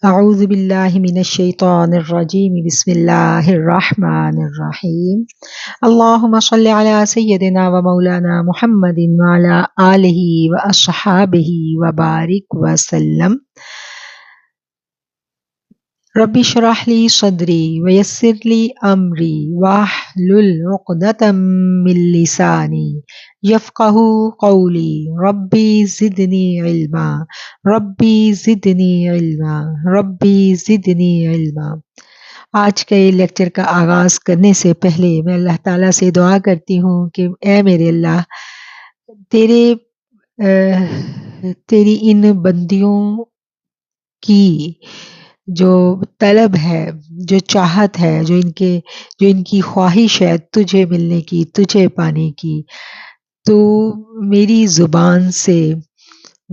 اعوذ باللہ من الشیطان الرجیم بسم اللہ الرحمن الرحیم اللہم صل علی سیدنا و مولانا محمد وعلی آلہ و اصحابہ وبارک وسلم رب اشرح لی صدری ویسر لی امری واحلل عقدۃ من لسانی یفقہوا قولی ربی زدنی علما ربی زدنی علما ربی زدنی علما۔ آج کے لیکچر کا آغاز کرنے سے پہلے میں اللہ تعالیٰ سے دعا کرتی ہوں کہ اے میرے اللہ، تیری ان بندیوں کی جو طلب ہے، جو چاہت ہے، جو ان کی خواہش ہے تجھے ملنے کی، تجھے پانے کی، تو میری زبان سے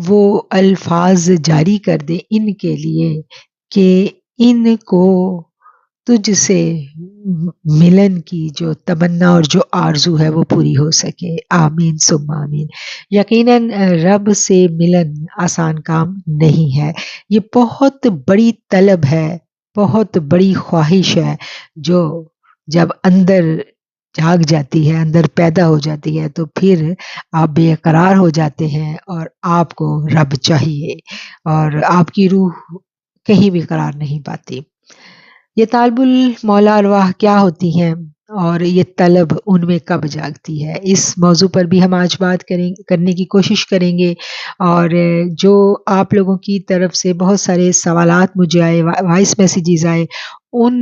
وہ الفاظ جاری کر دے ان کے لیے کہ ان کو تجھ سے ملن کی جو تمنا اور جو آرزو ہے وہ پوری ہو سکے۔ آمین ثم آمین۔ یقیناً رب سے ملن آسان کام نہیں ہے، یہ بہت بڑی طلب ہے، بہت بڑی خواہش ہے جو جب اندر جاگ جاتی ہے، اندر پیدا ہو جاتی ہے، تو پھر آپ بے قرار ہو جاتے ہیں اور آپ کو رب چاہیے اور آپ کی روح کہیں بھی قرار نہیں پاتی۔ یہ طالب المولا ارواح کیا ہوتی ہیں اور یہ طلب ان میں کب جاگتی ہے، اس موضوع پر بھی ہم آج بات کرنے کی کوشش کریں گے۔ اور جو آپ لوگوں کی طرف سے بہت سارے سوالات مجھے آئے، وائس میسیجز آئے، ان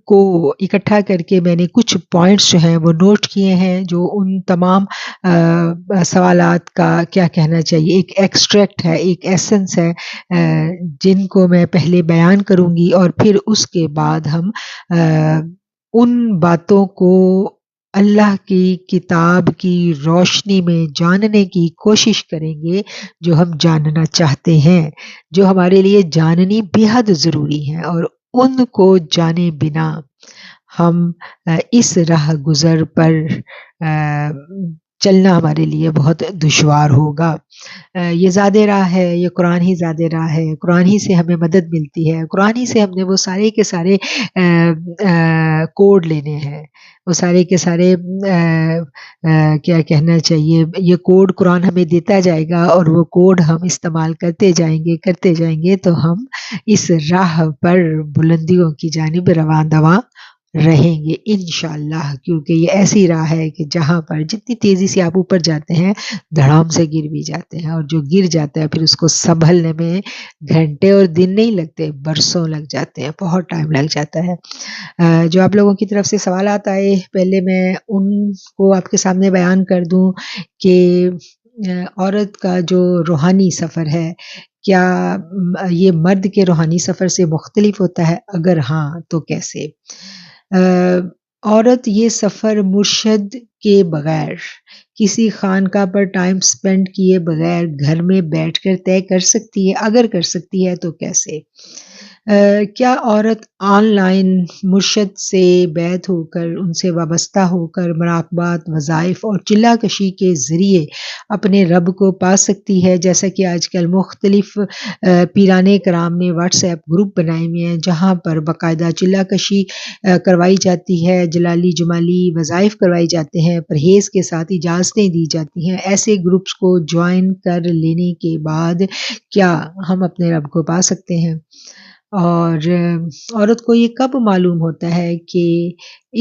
کو اکٹھا کر کے میں نے کچھ پوائنٹس جو ہیں وہ نوٹ کیے ہیں، جو ان تمام سوالات کا کیا کہنا چاہیے، ایک ایکسٹریکٹ ہے، ایک ایسنس ہے، جن کو میں پہلے بیان کروں گی اور پھر اس کے بعد ہم ان باتوں کو اللہ کی کتاب کی روشنی میں جاننے کی کوشش کریں گے جو ہم جاننا چاہتے ہیں، جو ہمارے لیے جاننی بے حد ضروری ہے، اور ان کو جانے بنا ہم اس راہ گزر پر چلنا ہمارے لیے بہت دشوار ہوگا۔ یہ زاد راہ ہے، یہ قرآن ہی زاد راہ ہے، قرآن ہی سے ہمیں مدد ملتی ہے، قرآن ہی سے ہم نے وہ سارے کے سارے کوڈ لینے ہیں، وہ سارے کے سارے کیا کہنا چاہیے، یہ کوڈ قرآن ہمیں دیتا جائے گا اور وہ کوڈ ہم استعمال کرتے جائیں گے تو ہم اس راہ پر بلندیوں کی جانب رواں دواں رہیں گے انشاءاللہ، کیونکہ یہ ایسی راہ ہے کہ جہاں پر جتنی تیزی سے آپ اوپر جاتے ہیں دھڑام سے گر بھی جاتے ہیں، اور جو گر جاتا ہے پھر اس کو سنبھلنے میں گھنٹے اور دن نہیں لگتے، برسوں لگ جاتے ہیں، بہت ٹائم لگ جاتا ہے۔ جو آپ لوگوں کی طرف سے سوالات آئے، پہلے میں ان کو آپ کے سامنے بیان کر دوں کہ عورت کا جو روحانی سفر ہے کیا یہ مرد کے روحانی سفر سے مختلف ہوتا ہے؟ اگر ہاں تو کیسے؟ عورت یہ سفر مرشد کے بغیر، کسی خانقاہ پر ٹائم سپینڈ کیے بغیر گھر میں بیٹھ کر طے کر سکتی ہے؟ اگر کر سکتی ہے تو کیسے؟ کیا عورت آن لائن مرشد سے بیعت ہو کر، ان سے وابستہ ہو کر مراقبات، وظائف اور چلہ کشی کے ذریعے اپنے رب کو پا سکتی ہے؟ جیسا کہ آج کل مختلف پیران کرام نے واٹس ایپ گروپ بنائے ہوئے ہیں جہاں پر باقاعدہ چلہ کشی کروائی جاتی ہے، جلالی جمالی وظائف کروائی جاتے ہیں، پرہیز کے ساتھ اجازتیں دی جاتی ہیں۔ ایسے گروپس کو جوائن کر لینے کے بعد کیا ہم اپنے رب کو پا سکتے ہیں؟ اور عورت کو یہ کب معلوم ہوتا ہے کہ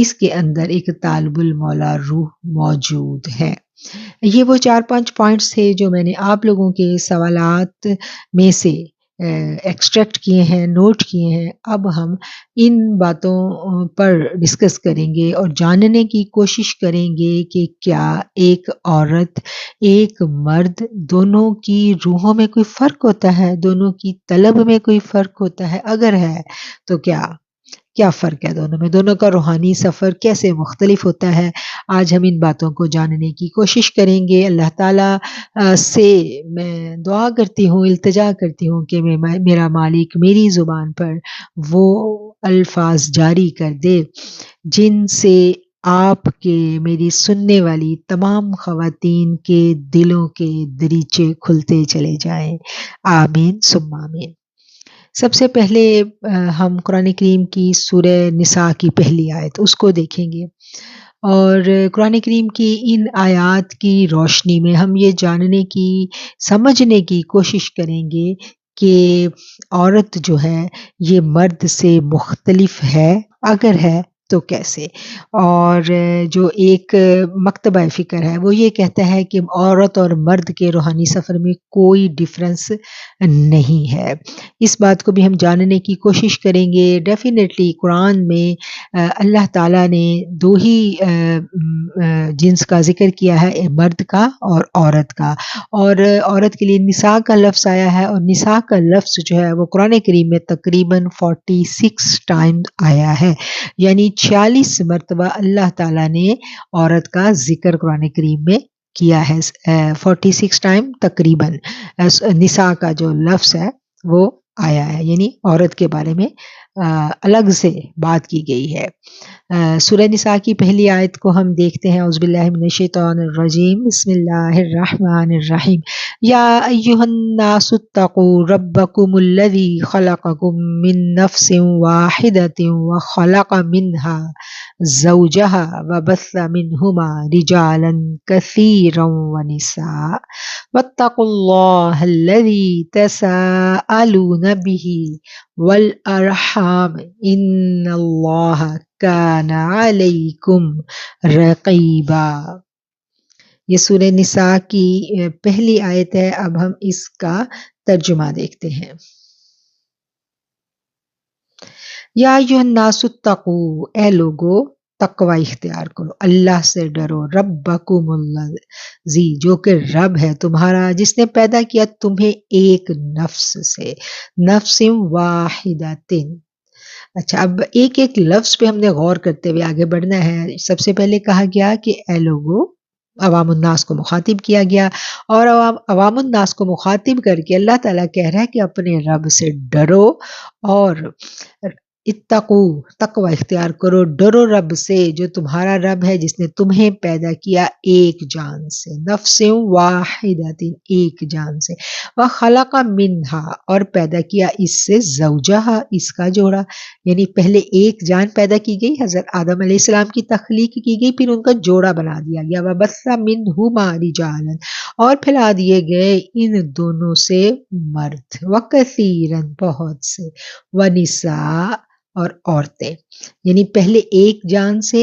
اس کے اندر ایک طالب المولا روح موجود ہے؟ یہ وہ 4-5 پوائنٹس تھے جو میں نے آپ لوگوں کے سوالات میں سے ایکسٹریکٹ کیے ہیں، نوٹ کیے ہیں۔ اب ہم ان باتوں پر ڈسکس کریں گے اور جاننے کی کوشش کریں گے کہ کیا ایک عورت، ایک مرد، دونوں کی روحوں میں کوئی فرق ہوتا ہے، دونوں کی طلب میں کوئی فرق ہوتا ہے؟ اگر ہے تو کیا فرق ہے دونوں میں، دونوں کا روحانی سفر کیسے مختلف ہوتا ہے؟ آج ہم ان باتوں کو جاننے کی کوشش کریں گے۔ اللہ تعالیٰ سے میں دعا کرتی ہوں، التجا کرتی ہوں کہ میرا مالک میری زبان پر وہ الفاظ جاری کر دے جن سے آپ کے، میری سننے والی تمام خواتین کے دلوں کے دریچے کھلتے چلے جائیں۔ آمین ثم آمین۔ سب سے پہلے ہم قرآن کریم کی سورہ نساء کی پہلی آیت اس کو دیکھیں گے، اور قرآن کریم کی ان آیات کی روشنی میں ہم یہ جاننے کی، سمجھنے کی کوشش کریں گے کہ عورت جو ہے یہ مرد سے مختلف ہے، اگر ہے تو کیسے؟ اور جو ایک مکتبہ فکر ہے وہ یہ کہتا ہے کہ عورت اور مرد کے روحانی سفر میں کوئی ڈفرنس نہیں ہے۔ اس بات کو بھی ہم جاننے کی کوشش کریں گے۔ ڈیفینیٹلی قرآن میں اللہ تعالیٰ نے دو ہی جنس کا ذکر کیا ہے، مرد کا اور عورت کا، اور عورت کے لیے نساء کا لفظ آیا ہے، اور نساء کا لفظ جو ہے وہ قرآن کریم میں تقریباً 46 ٹائم آیا ہے، یعنی 46 مرتبہ اللہ تعالیٰ نے عورت کا ذکر قرآن کریم میں کیا ہے، 46 ٹائم تقریباً نساء کا جو لفظ ہے وہ آیا ہے، یعنی عورت کے بارے میں الگ سے بات کی گئی ہے۔ سورہ نساء کی پہلی آیت کو ہم دیکھتے ہیں۔ اعوذ باللہ من الشیطان الرجیم، بسم اللہ الرحمن الرحیم۔ یا ایھا الناس اتقوا ربکم الذی خلقکم من نفس واحدۃ وخلق منها زوجها وبث منهما رجالا كثيرا ونساء واتقوا الله الذي تساءلون به والارحام ان اللہ کان علیکم رقیبا۔ یہ سورہ نساء کی پہلی آیت ہے۔ اب ہم اس کا ترجمہ دیکھتے ہیں۔ یا ایھا الناس اتقوا، اے لوگو تقوی اختیار کرو، اللہ سے ڈرو، ربکم الذی، جو کہ رب ہے تمہارا، جس نے پیدا کیا تمہیں ایک نفس سے، نفس واحدۃ۔ اچھا، اب ایک ایک لفظ پہ ہم نے غور کرتے ہوئے آگے بڑھنا ہے۔ سب سے پہلے کہا گیا کہ اے لوگو، عوام الناس کو مخاطب کیا گیا، اور عوام الناس کو مخاطب کر کے اللہ تعالیٰ کہہ رہا ہے کہ اپنے رب سے ڈرو، اور اتقو، تقوی اختیار کرو، ڈرو رب سے جو تمہارا رب ہے، جس نے تمہیں پیدا کیا ایک جان سے، نفس واحدۃ، ایک جان سے، وخلق منہا، اور پیدا کیا اس سے، زوجہا، اس کا جوڑا، یعنی پہلے ایک جان پیدا کی گئی، حضرت آدم علیہ السلام کی تخلیق کی گئی، پھر ان کا جوڑا بنا دیا گیا، وبث منہما رجالا، اور پھیلا دیے گئے ان دونوں سے مرد، وکثیرا، بہت سے، ونساء، اور عورتیں، یعنی پہلے ایک جان سے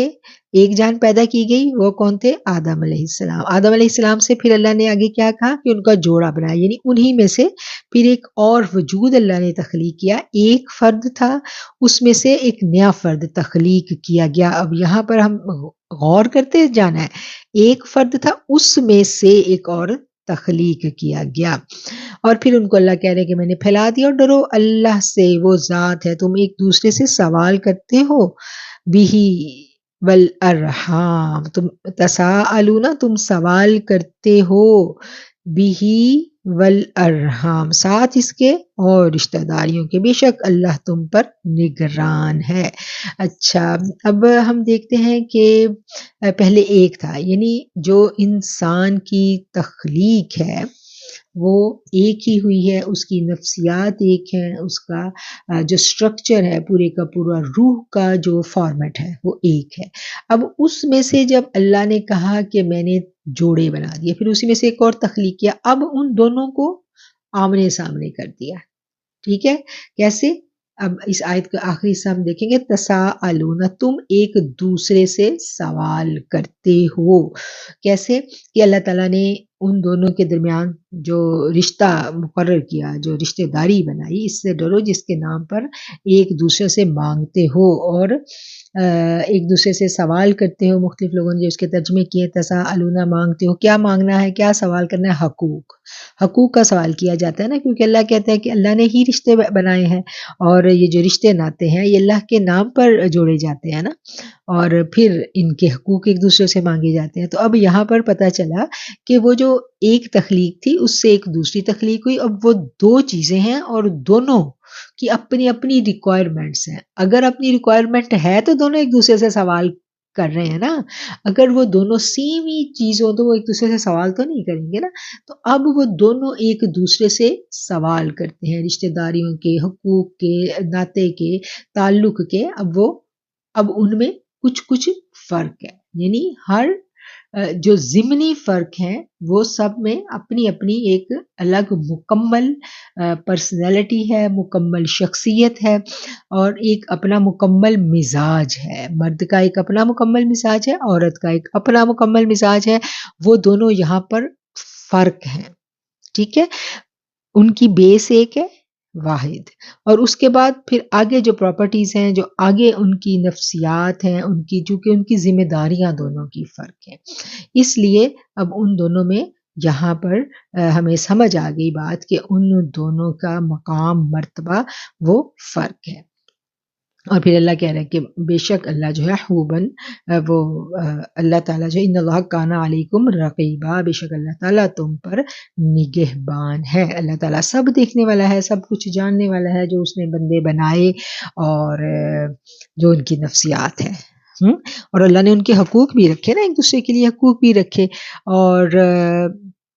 ایک جان پیدا کی گئی، وہ کون تھے؟ آدم علیہ السلام۔ آدم علیہ السلام سے پھر اللہ نے آگے کیا کہا کہ ان کا جوڑا بنایا، یعنی انہی میں سے پھر ایک اور وجود اللہ نے تخلیق کیا، ایک فرد تھا اس میں سے ایک نیا فرد تخلیق کیا گیا۔ اب یہاں پر ہم غور کرتے جانا ہے، ایک فرد تھا اس میں سے ایک اور تخلیق کیا گیا، اور پھر ان کو اللہ کہہ رہے کہ میں نے پھیلا دیا، اور ڈرو اللہ سے، وہ ذات ہے، تم ایک دوسرے سے سوال کرتے ہو، بھی والارحام، تم تساءلون، تم سوال کرتے ہو، بھی والارحام، ساتھ اس کے اور رشتہ داریوں کے، بے شک اللہ تم پر نگران ہے۔ اچھا، اب ہم دیکھتے ہیں کہ پہلے ایک تھا، یعنی جو انسان کی تخلیق ہے وہ ایک ہی ہوئی ہے، اس کی نفسیات ایک ہیں، اس کا جو سٹرکچر ہے پورے کا پورا، روح کا جو فارمیٹ ہے وہ ایک ہے۔ اب اس میں سے جب اللہ نے کہا کہ میں نے جوڑے بنا دیے، پھر اسی میں سے ایک اور تخلیق کیا، اب ان دونوں کو آمنے سامنے کر دیا، ٹھیک ہے؟ کیسے؟ اب اس آیت کا آخری حصہ ہم دیکھیں گے، تساءلون، تم ایک دوسرے سے سوال کرتے ہو، کیسے؟ کہ اللہ تعالیٰ نے ان دونوں کے درمیان جو رشتہ مقرر کیا، جو رشتہ داری بنائی، اس سے ڈرو جس کے نام پر ایک دوسرے سے مانگتے ہو اور ایک دوسرے سے سوال کرتے ہو۔ مختلف لوگوں نے جو اس کے ترجمے کیے، تساءلون، مانگتے ہو، کیا مانگنا ہے، کیا سوال کرنا ہے؟ حقوق کا سوال کیا جاتا ہے نا، کیونکہ اللہ کہتا ہے کہ اللہ نے ہی رشتے بنائے ہیں، اور یہ جو رشتے ناتے ہیں یہ اللہ کے نام پر جوڑے جاتے ہیں نا، اور پھر ان کے حقوق ایک دوسرے سے مانگے جاتے ہیں۔ تو اب یہاں پر پتہ چلا کہ وہ جو ایک تخلیق تھی اس سے ایک دوسری تخلیق ہوئی، اب وہ دو چیزیں ہیں اور دونوں کی اپنی اپنی ریکوائرمنٹس ہیں۔ اگر اپنی ریکوائرمنٹ ہے تو دونوں ایک دوسرے سے سوال کر رہے ہیں نا، اگر وہ دونوں سیم ہی چیز ہو تو وہ ایک دوسرے سے سوال تو نہیں کریں گے نا. تو اب وہ دونوں ایک دوسرے سے سوال کرتے ہیں، رشتہ داریوں کے، حقوق کے، ناطے کے، تعلق کے. اب ان میں کچھ کچھ فرق ہے، یعنی ہر جو ضمنی فرق ہیں وہ سب میں اپنی اپنی ایک الگ مکمل پرسنالٹی ہے، مکمل شخصیت ہے، اور ایک اپنا مکمل مزاج ہے. مرد کا ایک اپنا مکمل مزاج ہے، عورت کا ایک اپنا مکمل مزاج ہے. وہ دونوں یہاں پر فرق ہیں، ٹھیک ہے. ان کی بیس ایک ہے، واحد. اور اس کے بعد پھر آگے جو پراپرٹیز ہیں، جو آگے ان کی نفسیات ہیں، ان کی چونکہ ان کی ذمہ داریاں دونوں کی فرق ہیں، اس لیے اب ان دونوں میں یہاں پر ہمیں سمجھ آ گئی بات کہ ان دونوں کا مقام مرتبہ وہ فرق ہے. اور پھر اللہ کہہ رہا ہے کہ بے شک اللہ جو ہے حوبن، وہ اللہ تعالیٰ جو ان اللہ کان علیکم رقیبا، بے شک اللہ تعالیٰ تم پر نگہبان ہے. اللہ تعالیٰ سب دیکھنے والا ہے، سب کچھ جاننے والا ہے، جو اس نے بندے بنائے اور جو ان کی نفسیات ہے. اور اللہ نے ان کے حقوق بھی رکھے نا، ایک دوسرے کے لیے حقوق بھی رکھے. اور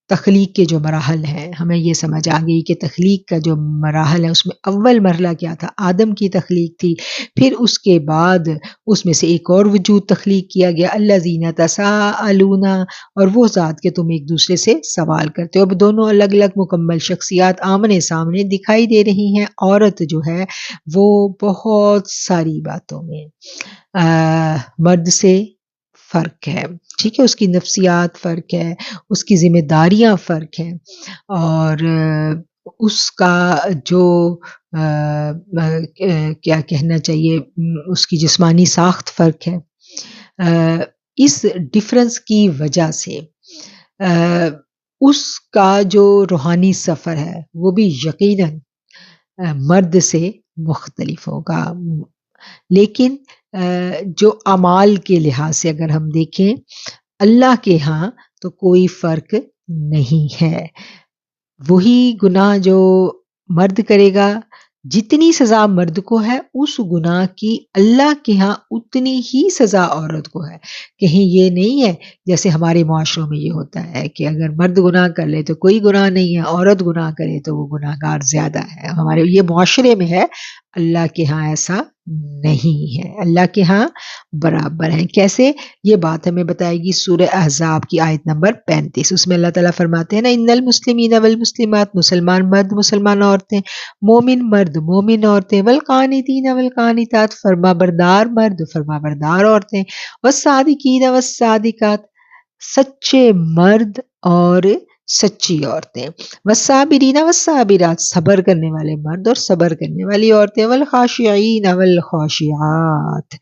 تخلیق کے جو مراحل ہیں، ہمیں یہ سمجھ آ گئی کہ تخلیق کا جو مراحل ہے اس میں اول مرحلہ کیا تھا، آدم کی تخلیق تھی. پھر اس کے بعد اس میں سے ایک اور وجود تخلیق کیا گیا، الذین تساءلون، اور وہ ذات کہ تم ایک دوسرے سے سوال کرتے ہو. اب دونوں الگ الگ مکمل شخصیات آمنے سامنے دکھائی دے رہی ہیں. عورت جو ہے وہ بہت ساری باتوں میں مرد سے فرق ہے، ٹھیک ہے. اس کی نفسیات فرق ہے، اس کی ذمہ داریاں فرق ہیں، اور اس کا جو کیا کہنا چاہیے، اس کی جسمانی ساخت فرق ہے. اس ڈفرنس کی وجہ سے اس کا جو روحانی سفر ہے وہ بھی یقیناً مرد سے مختلف ہوگا. لیکن جو اعمال کے لحاظ سے اگر ہم دیکھیں اللہ کے ہاں تو کوئی فرق نہیں ہے. وہی گناہ جو مرد کرے گا، جتنی سزا مرد کو ہے اس گناہ کی اللہ کے ہاں اتنی ہی سزا عورت کو ہے. کہیں یہ نہیں ہے جیسے ہمارے معاشروں میں یہ ہوتا ہے کہ اگر مرد گناہ کر لے تو کوئی گناہ نہیں ہے، عورت گناہ کرے تو وہ گناہ گار زیادہ ہے. ہمارے یہ معاشرے میں ہے، اللہ کے ہاں ایسا نہیں ہے، اللہ کے ہاں برابر ہیں. کیسے؟ یہ بات ہمیں بتائے گی سورہ احزاب کی آیت نمبر 35. اس میں اللہ تعالیٰ فرماتے ہیں نا، ان المسلمین والمسلمات، مسلمان مرد مسلمان عورتیں، مومن مرد مومن عورتیں، والقانتین والقانتات، فرما بردار مرد فرما بردار عورتیں، والصادقین والصادقات، سچے مرد اور سچی عورتیں، والصابرین والصابرات، صبر کرنے والے مرد اور صبر کرنے والی عورتیں، والخاشعین والخاشعات،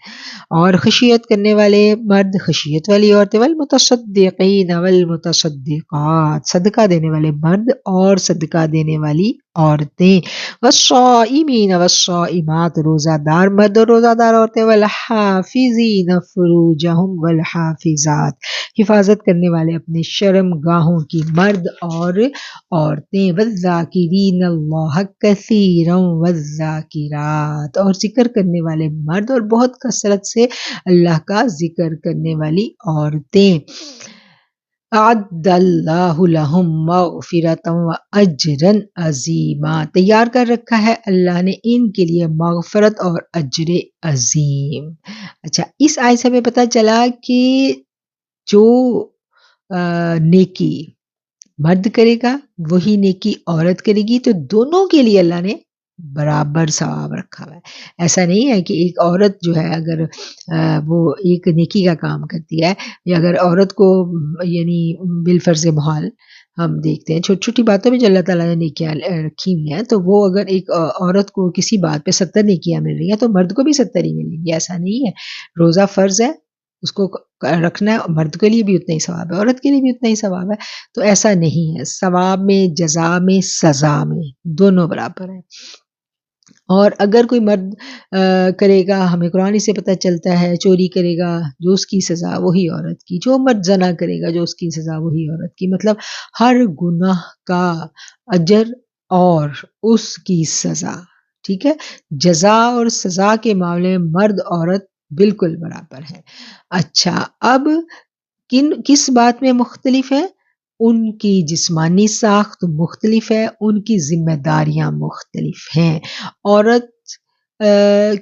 اور خشیت کرنے والے مرد خشیت والی عورتیں، والمتصدقین والمتصدقات، صدقہ دینے والے مرد اور صدقہ دینے والی عورتیں، والصائمین والصائمات، روزہ دار مرد اور روزہ دار عورتیں، والحافظین فروجہم والحافظات، حفاظت کرنے والے اپنے شرم گاہوں کی مرد اور عورتیں، والذاکرین اللہ کثیرا والذاکرات، اور ذکر کرنے والے مرد اور بہت کثرت سے اللہ کا ذکر کرنے والی عورتیں. اعد اللہ لہم مغفرۃ واجرا عظیما، تیار کر رکھا ہے اللہ نے ان کے لیے مغفرت اور اجر عظیم. اچھا، اس آیت سے ہمیں پتہ چلا کہ جو نیکی مرد کرے گا وہی نیکی عورت کرے گی، تو دونوں کے لیے اللہ نے برابر ثواب رکھا ہوا ہے. ایسا نہیں ہے کہ ایک عورت جو ہے اگر وہ ایک نیکی کا کام کرتی ہے، یا اگر عورت کو یعنی بالفرض محال ہم دیکھتے ہیں چھوٹی چھوٹی باتوں میں جو اللہ تعالیٰ نے نیکیاں رکھی ہوئی ہیں، تو وہ اگر ایک عورت کو کسی بات پہ 70 نیکیاں مل رہی ہیں تو مرد کو بھی 70 ہی ملیں گی. ایسا نہیں ہے. روزہ فرض ہے، اس کو رکھنا ہے، مرد کے لیے بھی اتنا ہی ثواب ہے، عورت کے لیے بھی اتنا ہی ثواب ہے. تو ایسا نہیں ہے، ثواب میں، جزا میں، سزا میں دونوں برابر ہیں. اور اگر کوئی مرد کرے گا، ہمیں قرآن سے پتہ چلتا ہے، چوری کرے گا جو اس کی سزا وہی عورت کی، جو مرد زنا کرے گا جو اس کی سزا وہی عورت کی. مطلب ہر گناہ کا اجر اور اس کی سزا، ٹھیک ہے. جزا اور سزا کے معاملے میں مرد عورت بالکل برابر ہے۔ اچھا، اب کس بات میں مختلف ہے؟ ان کی جسمانی ساخت مختلف ہے، ان کی ذمہ داریاں مختلف ہیں۔ عورت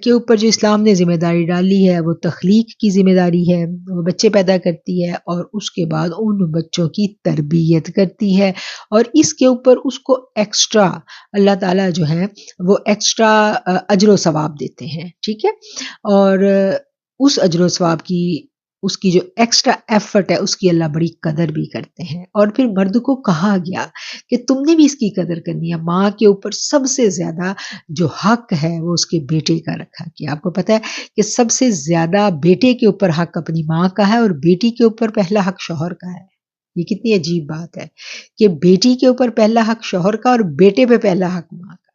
کے اوپر جو اسلام نے ذمہ داری ڈالی ہے وہ تخلیق کی ذمہ داری ہے، وہ بچے پیدا کرتی ہے اور اس کے بعد ان بچوں کی تربیت کرتی ہے، اور اس کے اوپر اس کو ایکسٹرا اللہ تعالیٰ جو ہے وہ ایکسٹرا اجر و ثواب دیتے ہیں، ٹھیک ہے؟ اور اس اجر و ثواب کی، اس کی جو ایکسٹرا ایفرٹ ہے اس کی اللہ بڑی قدر بھی کرتے ہیں۔ اور پھر مرد کو کہا گیا کہ تم نے بھی اس کی قدر کرنی ہے۔ ماں کے اوپر سب سے زیادہ جو حق ہے وہ اس کے بیٹے کا رکھا گیا۔ آپ کو پتہ ہے کہ سب سے زیادہ بیٹے کے اوپر حق اپنی ماں کا ہے، اور بیٹی کے اوپر پہلا حق شوہر کا ہے۔ یہ کتنی عجیب بات ہے کہ بیٹی کے اوپر پہلا حق شوہر کا اور بیٹے پہ پہلا حق ماں کا۔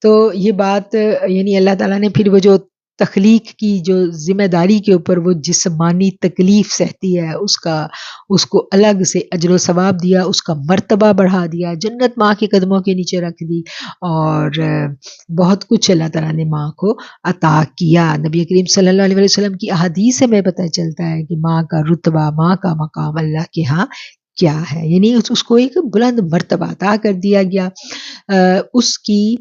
تو یہ بات یعنی اللہ تعالیٰ نے پھر وہ جو تخلیق کی جو ذمہ داری کے اوپر وہ جسمانی تکلیف سہتی ہے اس کو الگ سے اجر و ثواب دیا، اس کا مرتبہ بڑھا دیا، جنت ماں کے قدموں کے نیچے رکھ دی، اور بہت کچھ اللہ تعالیٰ نے ماں کو عطا کیا۔ نبی کریم صلی اللہ علیہ وسلم کی احادیث سے ہمیں پتہ چلتا ہے کہ ماں کا رتبہ، ماں کا مقام اللہ کے ہاں کیا ہے، یعنی اس کو ایک بلند مرتبہ عطا کر دیا گیا۔ اس کی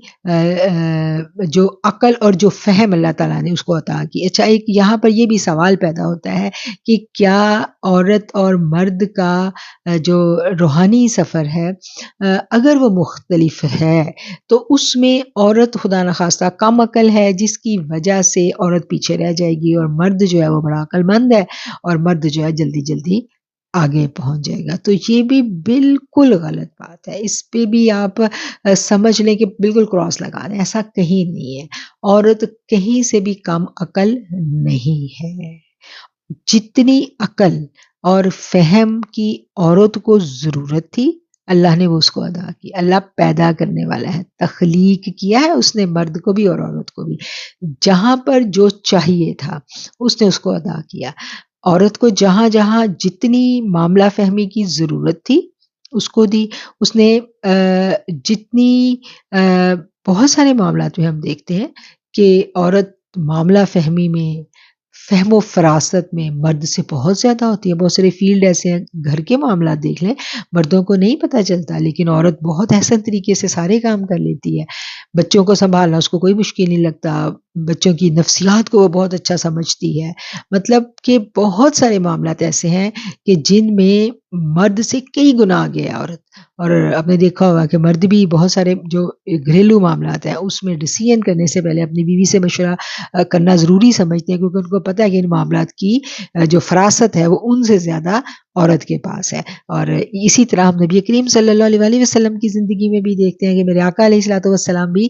جو عقل اور جو فہم اللہ تعالیٰ نے اس کو عطا کی۔ اچھا، ایک یہاں پر یہ بھی سوال پیدا ہوتا ہے کہ کیا عورت اور مرد کا جو روحانی سفر ہے اگر وہ مختلف ہے تو اس میں عورت خدا نخواستہ کم عقل ہے جس کی وجہ سے عورت پیچھے رہ جائے گی، اور مرد جو ہے وہ بڑا عقل مند ہے اور مرد جو ہے جلدی جلدی آگے پہنچ جائے گا۔ تو یہ بھی بالکل غلط بات ہے، اس پہ بھی آپ سمجھ لیں کہ بالکل کراس لگا دیں، ایسا کہیں نہیں ہے۔ عورت کہیں سے بھی کم عقل نہیں ہے۔ جتنی عقل اور فہم کی عورت کو ضرورت تھی اللہ نے وہ اس کو ادا کی۔ اللہ پیدا کرنے والا ہے، تخلیق کیا ہے اس نے مرد کو بھی اور عورت کو بھی، جہاں پر جو چاہیے تھا اس نے اس کو ادا کیا۔ عورت کو جہاں جہاں جتنی معاملہ فہمی کی ضرورت تھی اس کو دی، اس نے جتنی بہت سارے معاملات میں ہم دیکھتے ہیں کہ عورت معاملہ فہمی میں، فہم و فراست میں مرد سے بہت زیادہ ہوتی ہے۔ بہت سارے فیلڈ ایسے ہیں، گھر کے معاملات دیکھ لیں، مردوں کو نہیں پتہ چلتا لیکن عورت بہت احسن طریقے سے سارے کام کر لیتی ہے۔ بچوں کو سنبھالنا اس کو کوئی مشکل نہیں لگتا، بچوں کی نفسیات کو وہ بہت اچھا سمجھتی ہے۔ مطلب کہ بہت سارے معاملات ایسے ہیں کہ جن میں مرد سے کئی گنا آگے ہے عورت۔ اور آپ نے دیکھا ہوگا کہ مرد بھی بہت سارے جو گھریلو معاملات ہیں اس میں ڈیسیژن کرنے سے پہلے اپنی بیوی سے مشورہ کرنا ضروری سمجھتے ہیں، کیونکہ ان کو پتہ ہے کہ ان معاملات کی جو فراست ہے وہ ان سے زیادہ عورت کے پاس ہے۔ اور اسی طرح ہم نبی کریم صلی اللہ علیہ وسلم کی زندگی میں بھی دیکھتے ہیں کہ میرے آقا علیہ الصلوۃ والسلام بھی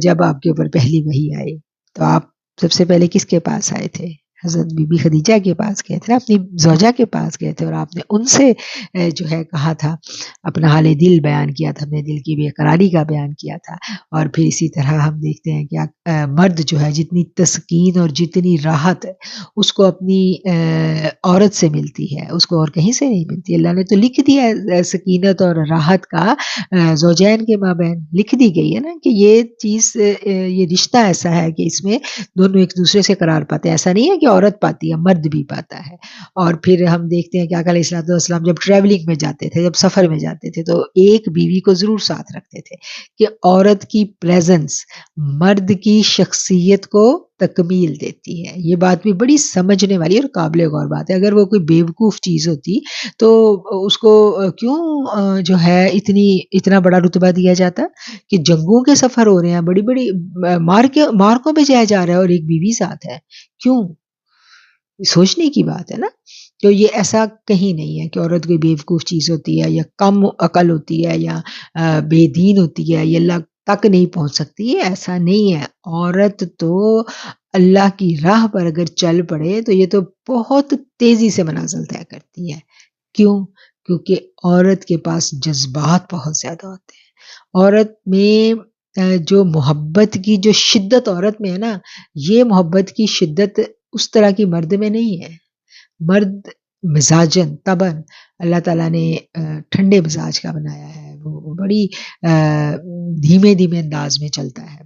جب آپ کے اوپر پہلی وحی آئی تو آپ سب سے پہلے کس کے پاس آئے تھے؟ حضرت بی بی خدیجہ کے پاس گئے تھے، اپنی زوجہ کے پاس گئے تھے، اور آپ نے ان سے جو ہے کہا تھا، اپنا حال دل بیان کیا تھا، اپنے دل کی بے قراری کا بیان کیا تھا۔ اور پھر اسی طرح ہم دیکھتے ہیں کہ مرد جو ہے جتنی تسکین اور جتنی راحت اس کو اپنی عورت سے ملتی ہے اس کو اور کہیں سے نہیں ملتی۔ اللہ نے تو لکھ دیا ہے سکینت اور راحت کا زوجین کے مابین، لکھ دی گئی ہے نا کہ یہ چیز، یہ رشتہ ایسا ہے کہ اس میں دونوں ایک دوسرے سے قرار پاتے ہیں۔ ایسا نہیں ہے کہ عورت پاتی ہے، مرد بھی پاتا ہے۔ اور پھر ہم دیکھتے ہیں کہ آقا علیہ الصلوۃ والسلام جب ٹریولنگ میں جاتے تھے، جب سفر میں جاتے تھے تو ایک بیوی کو ضرور ساتھ رکھتے تھے کہ عورت کی پریزنس مرد کی شخصیت کو تکمیل دیتی ہے۔ یہ بات بھی بڑی سمجھنے والی اور قابل غور بات ہے۔ اگر وہ کوئی بیوقوف چیز ہوتی تو اس کو کیوں جو ہے اتنا بڑا رتبہ دیا جاتا کہ جنگوں کے سفر ہو رہے ہیں، بڑی بڑی مارکوں پہ جایا جا رہا ہے اور ایک بیوی ساتھ ہے، کیوں؟ سوچنے کی بات ہے نا۔ تو یہ ایسا کہیں نہیں ہے کہ عورت کوئی بیوقوف چیز ہوتی ہے یا کم عقل ہوتی ہے یا بے دین ہوتی ہے یا اللہ تک نہیں پہنچ سکتی، یہ ایسا نہیں ہے۔ عورت تو اللہ کی راہ پر اگر چل پڑے تو یہ تو بہت تیزی سے منازل طے کرتی ہے۔ کیوں؟ کیونکہ عورت کے پاس جذبات بہت زیادہ ہوتے ہیں۔ عورت میں جو محبت کی جو شدت عورت میں ہے نا، یہ محبت کی شدت اس طرح کی مرد میں نہیں ہے۔ مرد مزاجن طبعاً اللہ تعالیٰ نے ٹھنڈے مزاج کا بنایا ہے، وہ بڑی دھیمے دھیمے انداز میں چلتا ہے۔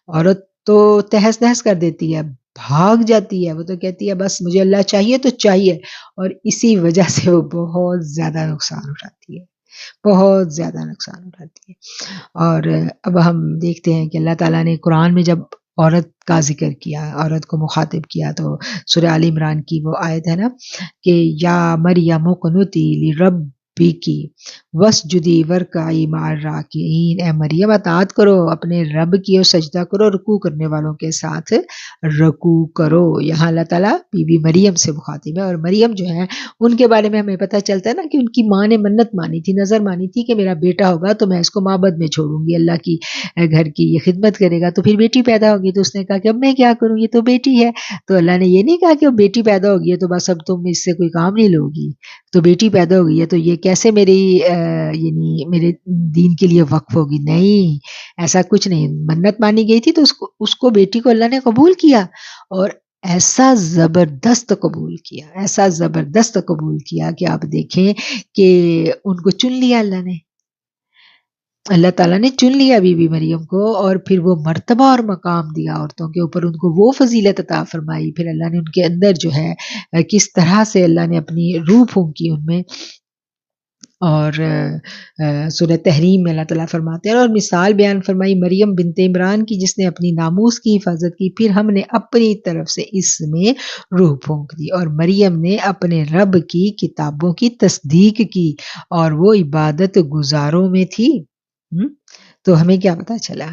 عورت تو تہس نہس کر دیتی ہے، بھاگ جاتی ہے، وہ تو کہتی ہے بس مجھے اللہ چاہیے تو چاہیے، اور اسی وجہ سے وہ بہت زیادہ نقصان اٹھاتی ہے، بہت زیادہ نقصان اٹھاتی ہے۔ اور اب ہم دیکھتے ہیں کہ اللہ تعالیٰ نے قرآن میں جب عورت کا ذکر کیا، عورت کو مخاطب کیا، تو سورہ آل عمران کی وہ آیت ہے نا کہ یا مریم اقنتی لربکی واسجدی ورکعی مع الراکعین، اے مریم اطاعت کرو اپنے رب کی اور سجدہ کرو، رکوع کرنے والوں کے ساتھ رکوع کرو۔ یہاں اللہ تعالیٰ بی بی مریم سے مخاطب ہے، اور مریم جو ہے ان کے بارے میں ہمیں پتہ چلتا ہے نا کہ ان کی ماں نے منت مانی تھی، نظر مانی تھی کہ میرا بیٹا ہوگا تو میں اس کو معبد میں چھوڑوں گی، اللہ کی گھر کی یہ خدمت کرے گا، تو پھر بیٹی پیدا ہوگی تو اس نے کہا کہ اب میں کیا کروں، یہ تو بیٹی ہے۔ تو اللہ نے یہ نہیں کہا کہ اب بیٹی پیدا ہوگی ہے تو بس اب تم اس سے کوئی کام نہیں لوگی، تو بیٹی پیدا ہوگی ہے تو یہ کیسے میری یعنی میرے دین کے لیے وقف ہوگی، نہیں، ایسا کچھ نہیں، منت مانی گئی تھی تو اس کو بیٹی کو اللہ نے قبول کیا، اور ایسا زبردست قبول کیا، ایسا زبردست قبول کیا کہ آپ دیکھیں کہ ان کو چن لیا اللہ نے، اللہ تعالیٰ نے چن لیا بی بی مریم کو، اور پھر وہ مرتبہ اور مقام دیا عورتوں کے اوپر، ان کو وہ فضیلت عطا فرمائی، پھر اللہ نے ان کے اندر جو ہے کس طرح سے اللہ نے اپنی روح پھونکی ان میں۔ اور سورہ تحریم میں اللہ تعالیٰ فرماتے ہیں اور مثال بیان فرمائی مریم بنت عمران کی جس نے اپنی ناموس کی حفاظت کی، پھر ہم نے اپنی طرف سے اس میں روح پھونک دی، اور مریم نے اپنے رب کی کتابوں کی تصدیق کی اور وہ عبادت گزاروں میں تھی۔ تو ہمیں کیا پتہ چلا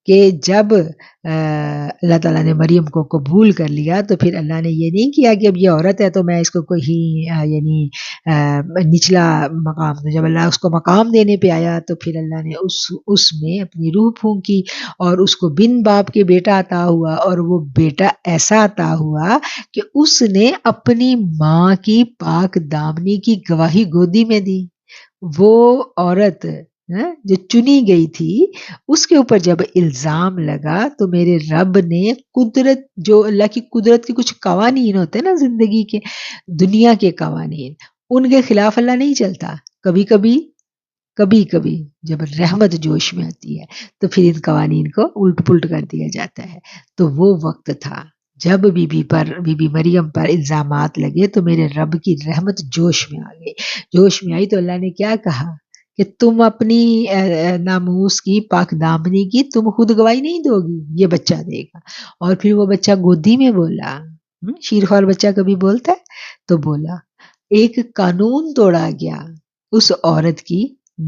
کہ جب اللہ تعالیٰ نے مریم کو قبول کر لیا تو پھر اللہ نے یہ نہیں کیا کہ اب یہ عورت ہے تو میں اس کو کوئی یعنی نچلا مقام دوں، جب اللہ اس کو مقام دینے پہ آیا تو پھر اللہ نے اس میں اپنی روح پھونکی، اور اس کو بن باپ کے بیٹا عطا ہوا، اور وہ بیٹا ایسا عطا ہوا کہ اس نے اپنی ماں کی پاک دامنی کی گواہی گودی میں دی۔ وہ عورت جو چنی گئی تھی اس کے اوپر جب الزام لگا تو میرے رب نے قدرت، جو اللہ کی قدرت کے کچھ قوانین ہوتے ہیں نا زندگی کے، دنیا کے قوانین، ان کے خلاف اللہ نہیں چلتا، کبھی کبھی جب رحمت جوش میں آتی ہے تو پھر ان قوانین کو الٹ پلٹ کر دیا جاتا ہے۔ تو وہ وقت تھا جب بی بی مریم پر الزامات لگے تو میرے رب کی رحمت جوش میں آ گئی، جوش میں آئی تو اللہ نے کیا کہا کہ تم اپنی ناموس کی پاک دامنی کی تم خود گواہی نہیں دو گی، یہ بچہ دے گا۔ اور پھر وہ بچہ گودی میں بولا، شیرخوار بچہ کبھی بولتا ہے تو بولا، ایک قانون توڑا گیا اس عورت کی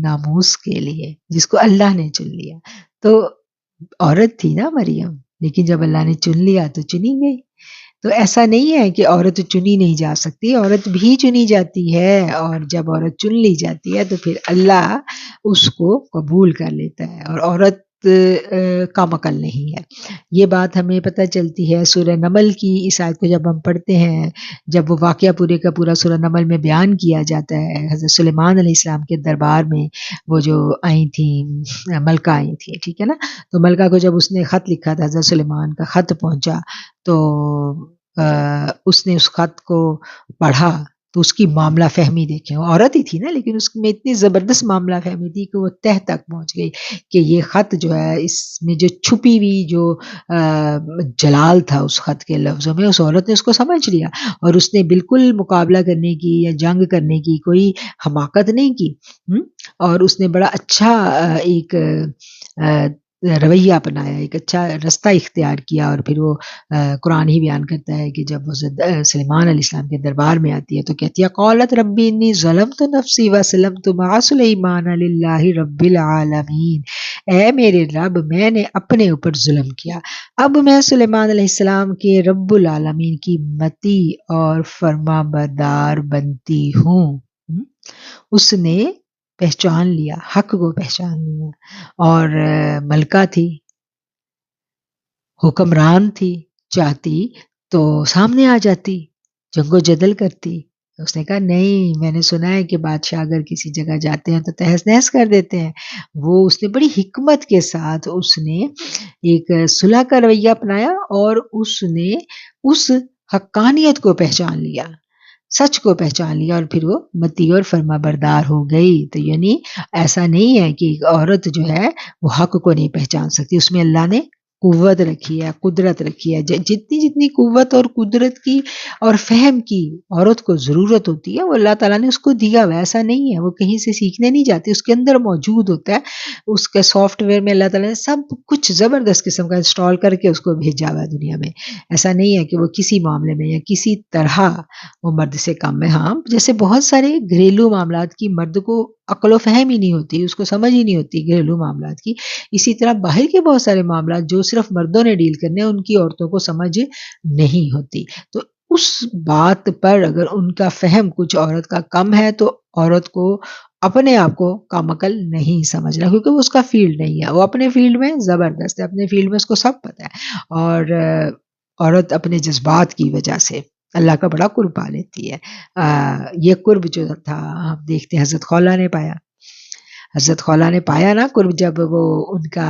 ناموس کے لیے جس کو اللہ نے چن لیا۔ تو عورت تھی نا مریم، لیکن جب اللہ نے چن لیا تو چنی گئی۔ تو ایسا نہیں ہے کہ عورت چنی نہیں جا سکتی، عورت بھی چنی جاتی ہے، اور جب عورت چن لی جاتی ہے تو پھر اللہ اس کو قبول کر لیتا ہے، اور عورت کم عقل نہیں ہے۔ یہ بات ہمیں پتہ چلتی ہے سورہ نمل کی اس آیت کو جب ہم پڑھتے ہیں، جب وہ واقعہ پورے کا پورا سورہ نمل میں بیان کیا جاتا ہے، حضرت سلیمان علیہ السلام کے دربار میں وہ جو آئی تھیں ملکہ آئی تھیں، ٹھیک ہے نا، تو ملکہ کو جب اس نے خط لکھا تھا، حضرت سلیمان کا خط پہنچا تو اس نے اس خط کو پڑھا تو اس کی معاملہ فہمی دیکھیں، وہ عورت ہی تھی نا لیکن اس میں اتنی زبردست معاملہ فہمی تھی کہ وہ تہ تک پہنچ گئی کہ یہ خط جو ہے اس میں جو چھپی ہوئی جو جلال تھا اس خط کے لفظوں میں، اس عورت نے اس کو سمجھ لیا، اور اس نے بالکل مقابلہ کرنے کی یا جنگ کرنے کی کوئی حماقت نہیں کی، اور اس نے بڑا اچھا ایک رویہ اپنایا، ایک اچھا رستہ اختیار کیا، اور پھر وہ قرآن ہی بیان کرتا ہے کہ جب وہ سلیمان علیہ السلام کے دربار میں آتی ہے تو کہتی ہے قالت ربی انی ظلمت نفسی واسلمت مع سلیمان للہ رب العالمین، اے میرے رب میں نے اپنے اوپر ظلم کیا، اب میں سلیمان علیہ السلام کے رب العالمین کی متی اور فرما بردار بنتی ہوں۔ اس نے پہچان لیا، حق کو پہچان لیا، اور ملکہ تھی، حکمران تھی، چاہتی تو سامنے آ جاتی، جنگ و جدل کرتی۔ اس نے کہا نہیں، میں نے سنا ہے کہ بادشاہ اگر کسی جگہ جاتے ہیں تو تہس نہس کر دیتے ہیں۔ وہ اس نے بڑی حکمت کے ساتھ اس نے ایک صلح کا رویہ اپنایا، اور اس نے اس حقانیت کو پہچان لیا، سچ کو پہچان لیا، اور پھر وہ متی اور فرما بردار ہو گئی۔ تو یعنی ایسا نہیں ہے کہ ایک عورت جو ہے وہ حق کو نہیں پہچان سکتی، اس میں اللہ نے قوت رکھی ہے، قدرت رکھی ہے، جتنی جتنی قوت اور قدرت کی اور فہم کی عورت کو ضرورت ہوتی ہے وہ اللہ تعالیٰ نے اس کو دیا ہوا ہے، ایسا نہیں ہے وہ کہیں سے سیکھنے نہیں جاتی، اس کے اندر موجود ہوتا ہے، اس کے سافٹ ویئر میں اللہ تعالیٰ نے سب کچھ زبردست قسم کا انسٹال کر کے اس کو بھیجا ہوا ہے دنیا میں، ایسا نہیں ہے کہ وہ کسی معاملے میں یا کسی طرح وہ مرد سے کم ہے۔ ہاں جیسے بہت سارے گھریلو معاملات کی مرد کو عقل و فہم ہی نہیں ہوتی، اس کو سمجھ ہی نہیں ہوتی گھریلو معاملات کی، اسی طرح باہر کے بہت سارے معاملات جو صرف مردوں نے ڈیل کرنے ہیں ان کی عورتوں کو سمجھ نہیں ہوتی، تو اس بات پر اگر ان کا فہم کچھ عورت کا کم ہے تو عورت کو اپنے آپ کو کم عقل نہیں سمجھنا، کیونکہ وہ اس کا فیلڈ نہیں ہے، وہ اپنے فیلڈ میں زبردست ہے، اپنے فیلڈ میں اس کو سب پتہ ہے، اور عورت اپنے جذبات کی وجہ سے اللہ کا بڑا قرب پا لیتی ہے۔ یہ قرب جو تھا ہم دیکھتے ہیں حضرت خولہ نے پایا، حضرت خولہ نے پایا نا قرب، جب وہ ان کا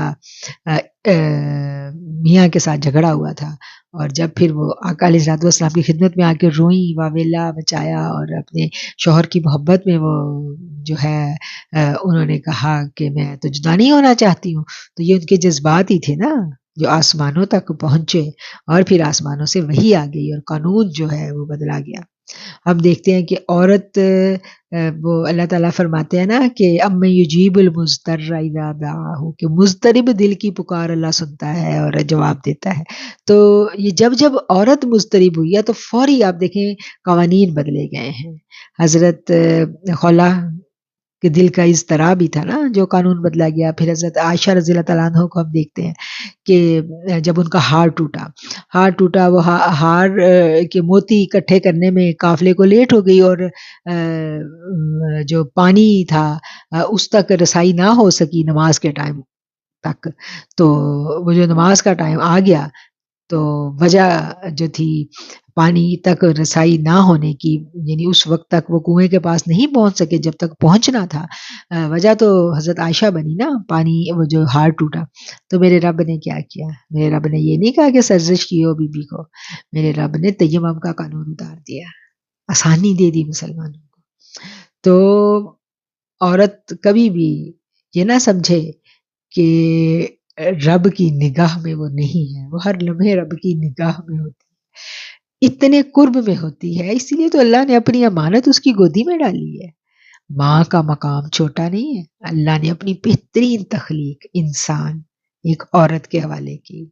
میاں کے ساتھ جھگڑا ہوا تھا، اور جب پھر وہ آقا علیہ الصلوۃ والسلام کی خدمت میں آ کے روئیں، واویلا مچایا، اور اپنے شوہر کی محبت میں وہ جو ہے انہوں نے کہا کہ میں تو جدا نہیں ہونا چاہتی ہوں، تو یہ ان کے جذبات ہی تھے نا جو آسمانوں تک پہنچے، اور پھر آسمانوں سے وحی آ گئی اور قانون جو ہے وہ بدلا گیا۔ ہم دیکھتے ہیں کہ عورت وہ اللہ تعالیٰ فرماتے ہیں نا کہ اَمَّن یُجِیبُ الْمُضْطَرَّ اِذَا دَعَاهُ، کہ مضطرب دل کی پکار اللہ سنتا ہے اور جواب دیتا ہے۔ تو یہ جب جب عورت مضطرب ہوئی ہے تو فوری آپ دیکھیں قوانین بدلے گئے ہیں۔ حضرت خولہ کہ دل کا اضطراب ہی تھا نا جو قانون بدلا گیا۔ پھر حضرت عائشہ رضی اللہ تعالیٰ عنہ کو ہم دیکھتے ہیں کہ جب ان کا ہار ٹوٹا، وہ ہار کے موتی اکٹھے کرنے میں قافلے کو لیٹ ہو گئی، اور جو پانی تھا اس تک رسائی نہ ہو سکی نماز کے ٹائم تک، تو وہ جو نماز کا ٹائم آ گیا تو وجہ جو تھی پانی تک رسائی نہ ہونے کی، یعنی اس وقت تک وہ کنویں کے پاس نہیں پہنچ سکے جب تک پہنچنا تھا، وجہ تو حضرت عائشہ بنی نا، پانی وہ جو ہار ٹوٹا۔ تو میرے رب نے کیا کیا؟ میرے رب نے یہ نہیں کہا کہ سرزش کی ہو بی بی کو، میرے رب نے تیمم کا قانون اتار دیا، آسانی دے دی مسلمانوں کو۔ تو عورت کبھی بھی یہ نہ سمجھے کہ رب کی نگاہ میں وہ نہیں ہے، وہ ہر لمحے رب کی نگاہ میں ہوتی ہے، اتنے قرب میں ہوتی ہے، اسی لیے تو اللہ نے اپنی امانت اس کی گودی میں ڈالی ہے۔ ماں کا مقام چھوٹا نہیں ہے، اللہ نے اپنی بہترین تخلیق انسان ایک عورت کے حوالے کی،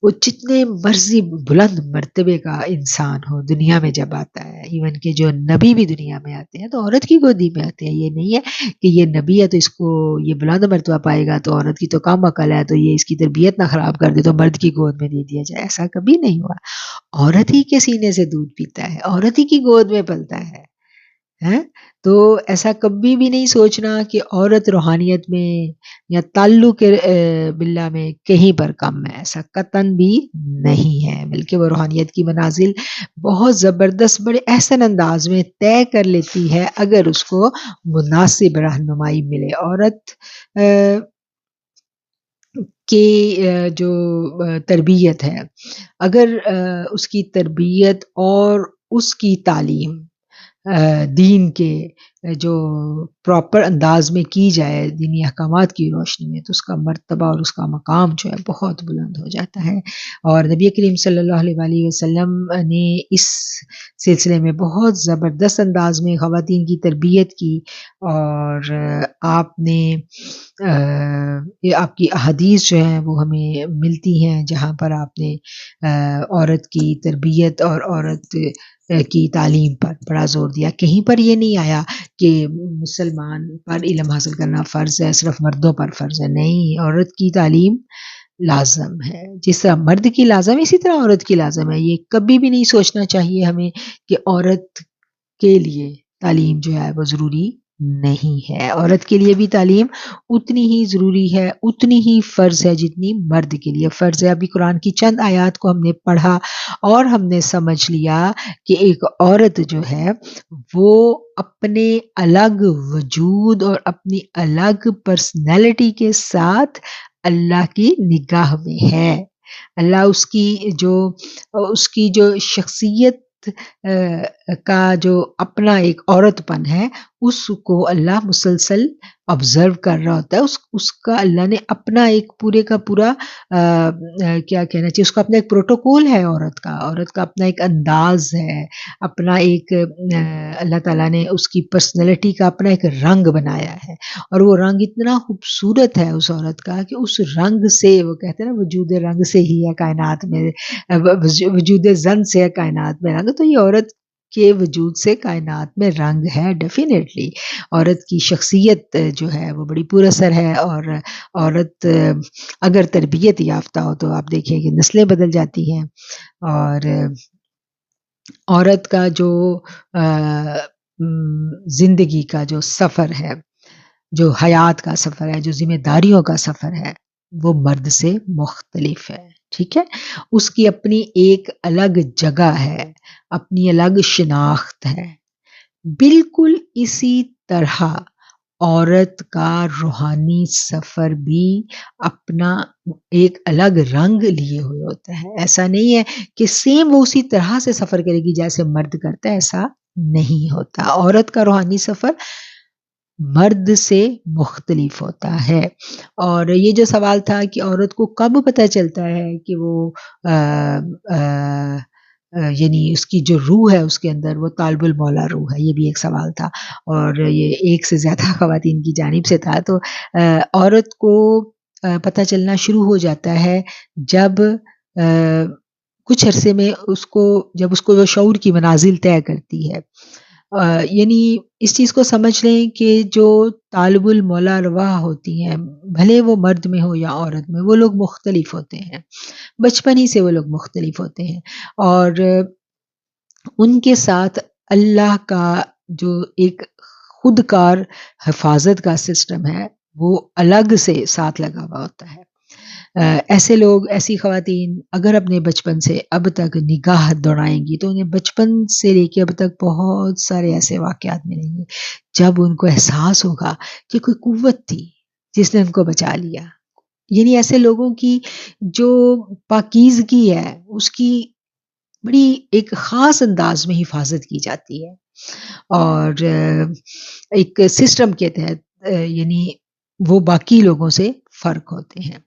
وہ جتنے مرضی بلند مرتبے کا انسان ہو دنیا میں جب آتا ہے، ایون کہ جو نبی بھی دنیا میں آتے ہیں تو عورت کی گودی میں آتے ہیں، یہ نہیں ہے کہ یہ نبی ہے تو اس کو یہ بلند مرتبہ پائے گا تو عورت کی تو کم عقل ہے تو یہ اس کی تربیت نہ خراب کر دے تو مرد کی گود میں دے دیا جائے، ایسا کبھی نہیں ہوا۔ عورت ہی کے سینے سے دودھ پیتا ہے، عورت ہی کی گود میں پلتا ہے، تو ایسا کبھی بھی نہیں سوچنا کہ عورت روحانیت میں یا تعلق باللہ میں کہیں پر کم ہے، ایسا قطعاً بھی نہیں ہے، بلکہ وہ روحانیت کی منازل بہت زبردست بڑے احسن انداز میں طے کر لیتی ہے اگر اس کو مناسب رہنمائی ملے۔ عورت کی جو تربیت ہے، اگر اس کی تربیت اور اس کی تعلیم دین کے جو پراپر انداز میں کی جائے دینی احکامات کی روشنی میں، تو اس کا مرتبہ اور اس کا مقام جو ہے بہت بلند ہو جاتا ہے، اور نبی کریم صلی اللہ علیہ وآلہ وسلم نے اس سلسلے میں بہت زبردست انداز میں خواتین کی تربیت کی، اور آپ نے آپ کی احادیث جو ہیں وہ ہمیں ملتی ہیں جہاں پر آپ نے عورت کی تربیت اور عورت کی تعلیم پر بڑا زور دیا۔ کہیں پر یہ نہیں آیا کہ مسلمان پر علم حاصل کرنا فرض ہے، صرف مردوں پر فرض ہے، نہیں، عورت کی تعلیم لازم ہے، جس طرح مرد کی لازم ہے اسی طرح عورت کی لازم ہے۔ یہ کبھی بھی نہیں سوچنا چاہیے ہمیں کہ عورت کے لیے تعلیم جو ہے وہ ضروری نہیں ہے، عورت کے لیے بھی تعلیم اتنی ہی ضروری ہے، اتنی ہی فرض ہے جتنی مرد کے لیے فرض ہے۔ ابھی قرآن کی چند آیات کو ہم نے پڑھا اور ہم نے سمجھ لیا کہ ایک عورت جو ہے وہ اپنے الگ وجود اور اپنی الگ پرسنالٹی کے ساتھ اللہ کی نگاہ میں ہے، اللہ اس کی جو شخصیت کا جو اپنا ایک عورت پن ہے اس کو اللہ مسلسل آبزرو کر رہا ہوتا ہے. اس کا اللہ نے اپنا ایک پورے کا پورا کیا کہنا چاہیے، اس کا اپنا ایک پروٹوکول ہے. عورت کا اپنا ایک انداز ہے، اپنا ایک اللہ تعالیٰ نے اس کی پرسنالٹی کا اپنا ایک رنگ بنایا ہے، اور وہ رنگ اتنا خوبصورت ہے اس عورت کا کہ اس رنگ سے، وہ کہتے ہیں نا وجود رنگ سے ہی ہے کائنات میں، وجود زن سے ہے کائنات میں رنگ. تو یہ عورت کے وجود سے کائنات میں رنگ ہے ڈیفینیٹلی. عورت کی شخصیت جو ہے وہ بڑی پر اثر ہے، اور عورت اگر تربیت یافتہ ہو تو آپ دیکھیں کہ نسلیں بدل جاتی ہیں. اور عورت کا جو زندگی کا جو سفر ہے، جو حیات کا سفر ہے، جو ذمہ داریوں کا سفر ہے، وہ مرد سے مختلف ہے. ٹھیک ہے، اس کی اپنی ایک الگ جگہ ہے، اپنی الگ شناخت ہے. بالکل اسی طرح عورت کا روحانی سفر بھی اپنا ایک الگ رنگ لیے ہوئے ہوتا ہے. ایسا نہیں ہے کہ سیم وہ اسی طرح سے سفر کرے گی جیسے مرد کرتا ہے، ایسا نہیں ہوتا. عورت کا روحانی سفر مرد سے مختلف ہوتا ہے. اور یہ جو سوال تھا کہ عورت کو کب پتہ چلتا ہے کہ وہ یعنی اس کی جو روح ہے اس کے اندر وہ طالب المولا روح ہے، یہ بھی ایک سوال تھا، اور یہ ایک سے زیادہ خواتین کی جانب سے تھا. تو عورت کو پتہ چلنا شروع ہو جاتا ہے جب کچھ عرصے میں جب اس کو وہ شعور کی منازل طے کرتی ہے. یعنی اس چیز کو سمجھ لیں کہ جو طالب المولا ارواح ہوتی ہیں، بھلے وہ مرد میں ہو یا عورت میں، وہ لوگ مختلف ہوتے ہیں. بچپن ہی سے وہ لوگ مختلف ہوتے ہیں، اور ان کے ساتھ اللہ کا جو ایک خود کار حفاظت کا سسٹم ہے وہ الگ سے ساتھ لگا ہوا ہوتا ہے. ایسے لوگ، ایسی خواتین اگر اپنے بچپن سے اب تک نگاہ دوڑائیں گی تو انہیں بچپن سے لے کے اب تک بہت سارے ایسے واقعات ملیں گے جب ان کو احساس ہوگا کہ کوئی قوت تھی جس نے ان کو بچا لیا. یعنی ایسے لوگوں کی جو پاکیزگی ہے اس کی بڑی ایک خاص انداز میں حفاظت کی جاتی ہے، اور ایک سسٹم کے تحت یعنی وہ باقی لوگوں سے فرق ہوتے ہیں.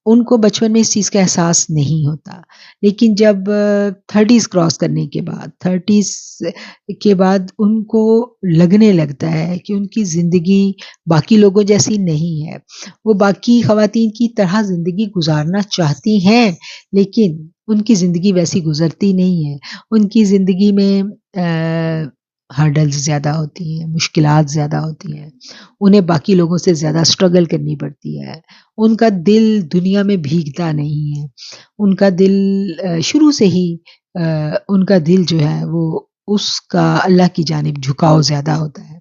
ان کو بچپن میں اس چیز کا احساس نہیں ہوتا، لیکن جب 30s کراس کرنے کے بعد، 30s کے بعد ان کو لگنے لگتا ہے کہ ان کی زندگی باقی لوگوں جیسی نہیں ہے. وہ باقی خواتین کی طرح زندگی گزارنا چاہتی ہیں، لیکن ان کی زندگی ویسی گزرتی نہیں ہے. ان کی زندگی میں ہرڈلز زیادہ ہوتی ہیں، مشکلات زیادہ ہوتی ہیں، انہیں باقی لوگوں سے زیادہ اسٹرگل کرنی پڑتی ہے. ان کا دل دنیا میں بھیگتا نہیں ہے. ان کا دل شروع سے ہی ان کا دل جو ہے وہ اس کا اللہ کی جانب جھکاؤ زیادہ ہوتا ہے.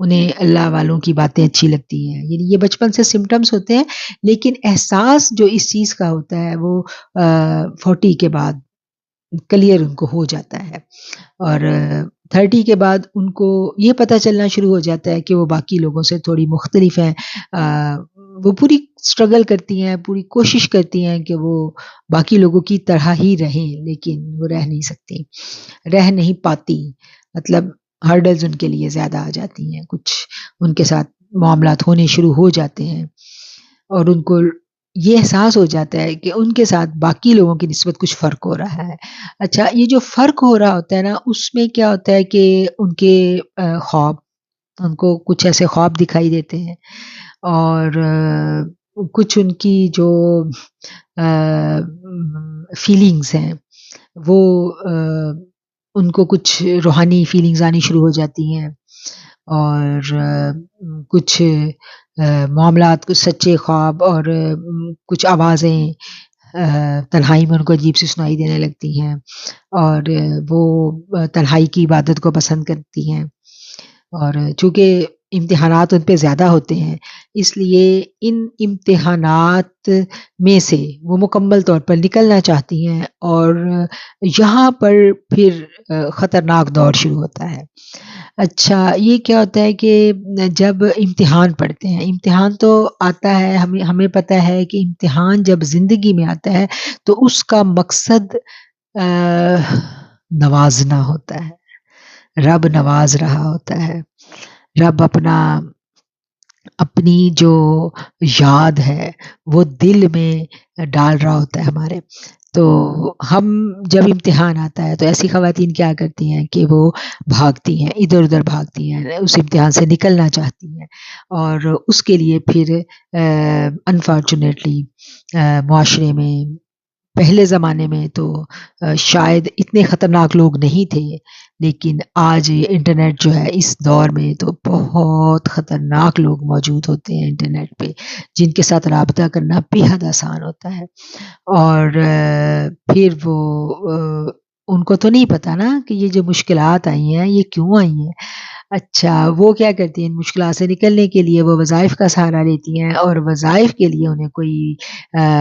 انہیں اللہ والوں کی باتیں اچھی لگتی ہیں. یعنی یہ بچپن سے سمٹمز ہوتے ہیں، لیکن احساس جو اس چیز کا ہوتا ہے وہ 40 کے بعد کلیئر ان کو ہو جاتا ہے. اور 30 کے بعد ان کو یہ پتہ چلنا شروع ہو جاتا ہے کہ وہ باقی لوگوں سے تھوڑی مختلف ہیں. وہ پوری اسٹرگل کرتی ہیں، پوری کوشش کرتی ہیں کہ وہ باقی لوگوں کی طرح ہی رہیں، لیکن وہ رہ نہیں سکتی، رہ نہیں پاتی. مطلب ہرڈلز ان کے لیے زیادہ آ جاتی ہیں، کچھ ان کے ساتھ معاملات ہونے شروع ہو جاتے ہیں، اور ان کو یہ احساس ہو جاتا ہے کہ ان کے ساتھ باقی لوگوں کی نسبت کچھ فرق ہو رہا ہے. اچھا، یہ جو فرق ہو رہا ہوتا ہے نا، اس میں کیا ہوتا ہے کہ ان کے خواب، ان کو کچھ ایسے خواب دکھائی دیتے ہیں، اور کچھ ان کی جو فیلنگز ہیں وہ ان کو کچھ روحانی فیلنگز آنی شروع ہو جاتی ہیں، اور کچھ معاملات، کچھ سچے خواب، اور کچھ آوازیں تنہائی میں ان کو عجیب سی سنائی دینے لگتی ہیں، اور وہ تنہائی کی عبادت کو پسند کرتی ہیں. اور چونکہ امتحانات ان پہ زیادہ ہوتے ہیں، اس لیے ان امتحانات میں سے وہ مکمل طور پر نکلنا چاہتی ہیں، اور یہاں پر پھر خطرناک دور شروع ہوتا ہے. اچھا، یہ کیا ہوتا ہے کہ جب امتحان پڑھتے ہیں، امتحان تو آتا ہے، ہمیں پتہ ہے کہ امتحان جب زندگی میں آتا ہے تو اس کا مقصد نوازنا ہوتا ہے. رب نواز رہا ہوتا ہے، رب اپنی جو یاد ہے وہ دل میں ڈال رہا ہوتا ہے ہمارے. تو ہم جب امتحان آتا ہے تو ایسی خواتین کیا کرتی ہیں کہ وہ بھاگتی ہیں، ادھر ادھر بھاگتی ہیں، اس امتحان سے نکلنا چاہتی ہیں، اور اس کے لیے پھر انفارچونیٹلی معاشرے میں پہلے زمانے میں تو شاید اتنے خطرناک لوگ نہیں تھے، لیکن آج انٹرنیٹ جو ہے اس دور میں تو بہت خطرناک لوگ موجود ہوتے ہیں انٹرنیٹ پہ، جن کے ساتھ رابطہ کرنا بے حد آسان ہوتا ہے. اور پھر وہ ان کو تو نہیں پتا نا کہ یہ جو مشکلات آئی ہیں یہ کیوں آئی ہیں. اچھا وہ کیا کرتی ہیں، ان مشکلات سے نکلنے کے لیے وہ وظائف کا سہارا لیتی ہیں، اور وظائف کے لیے انہیں کوئی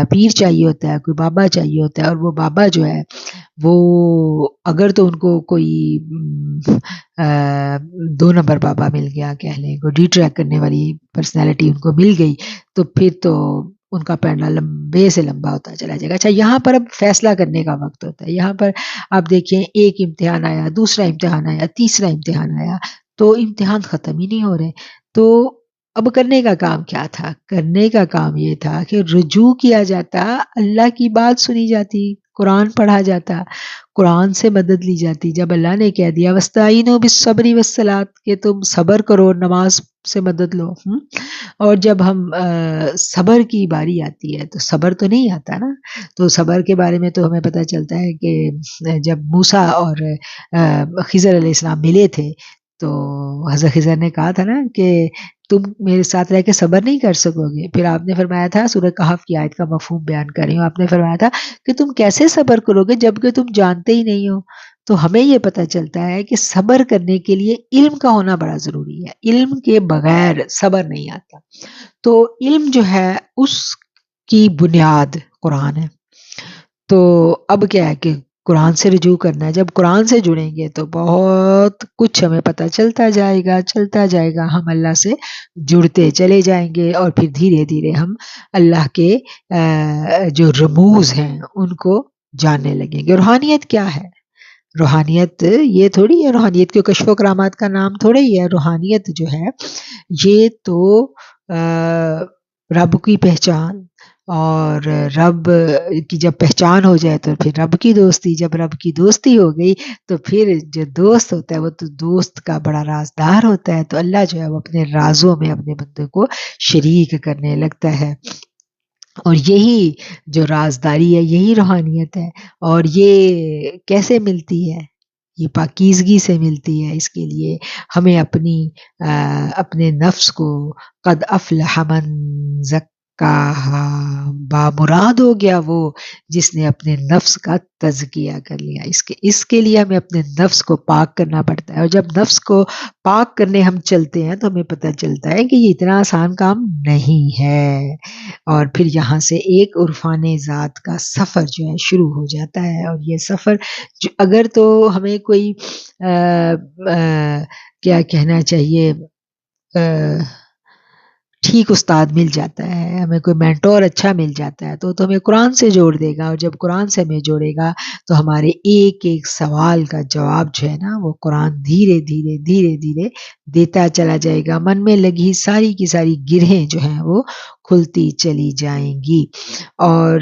پیر چاہیے ہوتا ہے، کوئی بابا چاہیے ہوتا ہے، اور وہ بابا جو ہے وہ اگر تو ان کو کوئی 2 نمبر بابا مل گیا، کہہ لیں کوئی ڈی ٹریک کرنے والی پرسنالٹی ان کو مل گئی، تو پھر تو ان کا پینڈا لمبے سے لمبا ہوتا چلا جائے گا. اچھا یہاں پر اب فیصلہ کرنے کا وقت ہوتا ہے. یہاں پر آپ دیکھیں ایک امتحان آیا، دوسرا امتحان آیا، تیسرا امتحان آیا، تو امتحان ختم ہی نہیں ہو رہے. تو اب کرنے کا کام کیا تھا؟ کرنے کا کام یہ تھا کہ رجوع کیا جاتا، اللہ کی بات سنی جاتی، قرآن پڑھا جاتا، قرآن سے مدد لی جاتی. جب اللہ نے کہہ دیا وَاسْتَعِینُوا بِالصَّبْرِ وَالصَّلَاةِ کہ تم صبر کرو، نماز سے مدد لو. اور جب ہم صبر کی باری آتی ہے تو صبر تو نہیں آتا نا. تو صبر کے بارے میں تو ہمیں پتہ چلتا ہے کہ جب موسیٰ اور خضر علیہ السلام ملے تھے تو حضرت خضر نے کہا تھا نا کہ تم میرے ساتھ رہ کے صبر نہیں کر سکو گے. پھر آپ نے فرمایا تھا، سورہ کہف کی آیت کا مفہوم بیان کر رہی ہوں، آپ نے فرمایا تھا کہ تم کیسے صبر کرو گے جب کہ تم جانتے ہی نہیں ہو. تو ہمیں یہ پتہ چلتا ہے کہ صبر کرنے کے لیے علم کا ہونا بڑا ضروری ہے. علم کے بغیر صبر نہیں آتا. تو علم جو ہے اس کی بنیاد قرآن ہے. تو اب کیا ہے کہ قرآن سے رجوع کرنا ہے. جب قرآن سے جڑیں گے تو بہت کچھ ہمیں پتہ چلتا جائے گا. ہم اللہ سے جڑتے چلے جائیں گے، اور پھر دھیرے دھیرے ہم اللہ کے جو رموز ہیں ان کو جاننے لگیں گے. روحانیت کیا ہے؟ روحانیت یہ تھوڑی ہے، روحانیت کے کشف و کرامات کا نام تھوڑا ہی ہے. روحانیت جو ہے یہ تو رب کی پہچان، اور رب کی جب پہچان ہو جائے تو پھر رب کی دوستی، جب رب کی دوستی ہو گئی تو پھر جو دوست ہوتا ہے وہ تو دوست کا بڑا رازدار ہوتا ہے. تو اللہ جو ہے وہ اپنے رازوں میں اپنے بندے کو شریک کرنے لگتا ہے، اور یہی جو رازداری ہے یہی روحانیت ہے. اور یہ کیسے ملتی ہے؟ یہ پاکیزگی سے ملتی ہے. اس کے لیے ہمیں اپنے نفس کو قد افلح من زکاہا، بامراد ہو گیا وہ جس نے اپنے نفس کا تزکیہ کر لیا. اس کے لیے ہمیں اپنے نفس کو پاک کرنا پڑتا ہے. اور جب نفس کو پاک کرنے ہم چلتے ہیں تو ہمیں پتہ چلتا ہے کہ یہ اتنا آسان کام نہیں ہے. اور پھر یہاں سے ایک عرفان ذات کا سفر جو ہے شروع ہو جاتا ہے. اور یہ سفر اگر تو ہمیں کوئی کیا کہنا چاہیے ٹھیک استاد مل جاتا ہے، ہمیں کوئی مینٹور اچھا مل جاتا ہے تو ہمیں قرآن سے جوڑ دے گا. اور جب قرآن سے ہمیں جوڑے گا تو ہمارے ایک ایک سوال کا جواب جو ہے نا وہ قرآن دھیرے دھیرے دیتا چلا جائے گا. من میں لگی ساری کی ساری گرہیں جو ہیں وہ کھلتی چلی جائیں گی. اور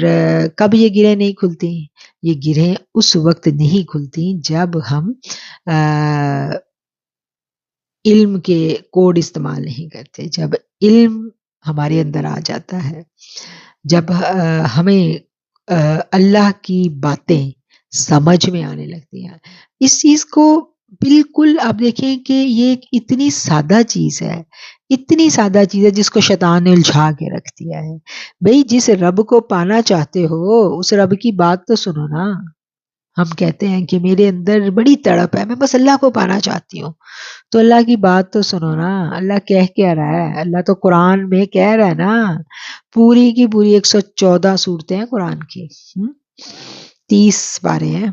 کب یہ گرہیں نہیں کھلتی؟ یہ گرہیں اس وقت نہیں کھلتی جب ہم علم کے کوڈ استعمال نہیں کرتے. جب علم ہمارے اندر آ جاتا ہے، جب ہمیں اللہ کی باتیں سمجھ میں آنے لگتی ہیں. اس چیز کو بالکل آپ دیکھیں کہ یہ ایک اتنی سادہ چیز ہے، اتنی سادہ چیز ہے جس کو شیطان نے الجھا کے رکھ دیا ہے. بھئی جس رب کو پانا چاہتے ہو اس رب کی بات تو سنو نا. ہم کہتے ہیں کہ میرے اندر بڑی تڑپ ہے، میں بس اللہ کو پانا چاہتی ہوں. تو اللہ کی بات تو سنو نا. اللہ کہہ کیا رہا ہے؟ اللہ تو قرآن میں کہہ رہا ہے نا، پوری کی پوری 114 صورتیں ہیں قرآن کی، 30 پارے ہیں،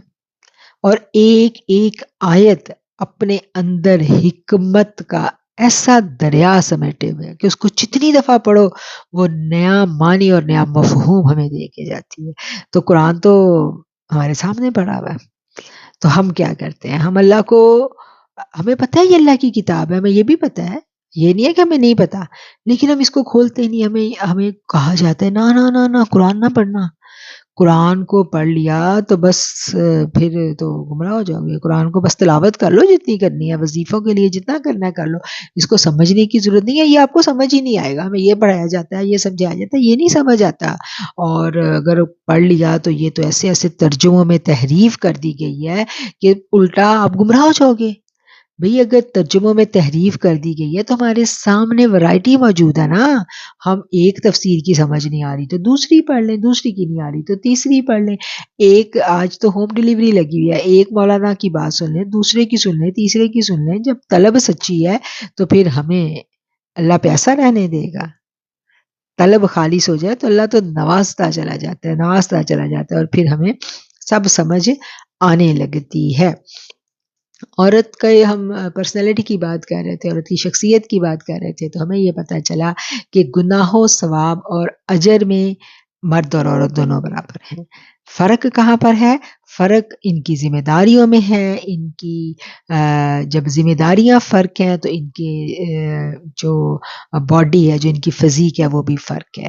اور ایک ایک آیت اپنے اندر حکمت کا ایسا دریا سمیٹے ہوئے کہ اس کو جتنی دفعہ پڑھو وہ نیا معنی اور نیا مفہوم ہمیں دے کے جاتی ہے. تو قرآن تو ہمارے سامنے پڑا ہوا ہے. تو ہم کیا کرتے ہیں؟ ہم اللہ کو ہمیں پتہ ہے یہ اللہ کی کتاب ہے، ہمیں یہ بھی پتہ ہے، یہ نہیں ہے کہ ہمیں نہیں پتا، لیکن ہم اس کو کھولتے ہی نہیں، ہمیں کہا جاتا ہے نہ نہ نہ نہ قرآن نہ پڑھنا، قرآن کو پڑھ لیا تو بس پھر تو گمراہ ہو جاؤ گے، قرآن کو بس تلاوت کر لو جتنی کرنی ہے، وظیفوں کے لیے جتنا کرنا ہے کر لو، اس کو سمجھنے کی ضرورت نہیں ہے، یہ آپ کو سمجھ ہی نہیں آئے گا، ہمیں یہ پڑھایا جاتا ہے، یہ سمجھایا جاتا ہے، یہ نہیں سمجھ آتا، اور اگر پڑھ لیا تو یہ تو ایسے ایسے ترجموں میں تحریف کر دی گئی ہے کہ الٹا آپ گمراہ ہو جاؤ گے۔ بھئی اگر ترجموں میں تحریف کر دی گئی ہے تو ہمارے سامنے ورائٹی موجود ہے نا، ہم ایک تفسیر کی سمجھ نہیں آ رہی تو دوسری پڑھ لیں، دوسری کی نہیں آ رہی تو تیسری پڑھ لیں، ایک آج تو ہوم ڈیلیوری لگی ہوئی ہے، ایک مولانا کی بات سن لیں، دوسرے کی سن لیں، تیسرے کی سن لیں، جب طلب سچی ہے تو پھر ہمیں اللہ پیاسا رہنے دے گا، طلب خالص ہو جائے تو اللہ تو نوازتا چلا جاتا ہے، نوازتا چلا جاتا ہے، اور پھر ہمیں سب سمجھ آنے لگتی ہے۔ عورت کا ہم پرسنالٹی کی بات کر رہے تھے، عورت کی شخصیت کی بات کر رہے تھے، تو ہمیں یہ پتہ چلا کہ گناہوں ثواب اور اجر میں مرد اور عورت دونوں برابر ہیں۔ فرق کہاں پر ہے؟ فرق ان کی ذمہ داریوں میں ہے، ان کی جب ذمہ داریاں فرق ہیں تو ان کے جو باڈی ہے، جو ان کی فزیک ہے وہ بھی فرق ہے،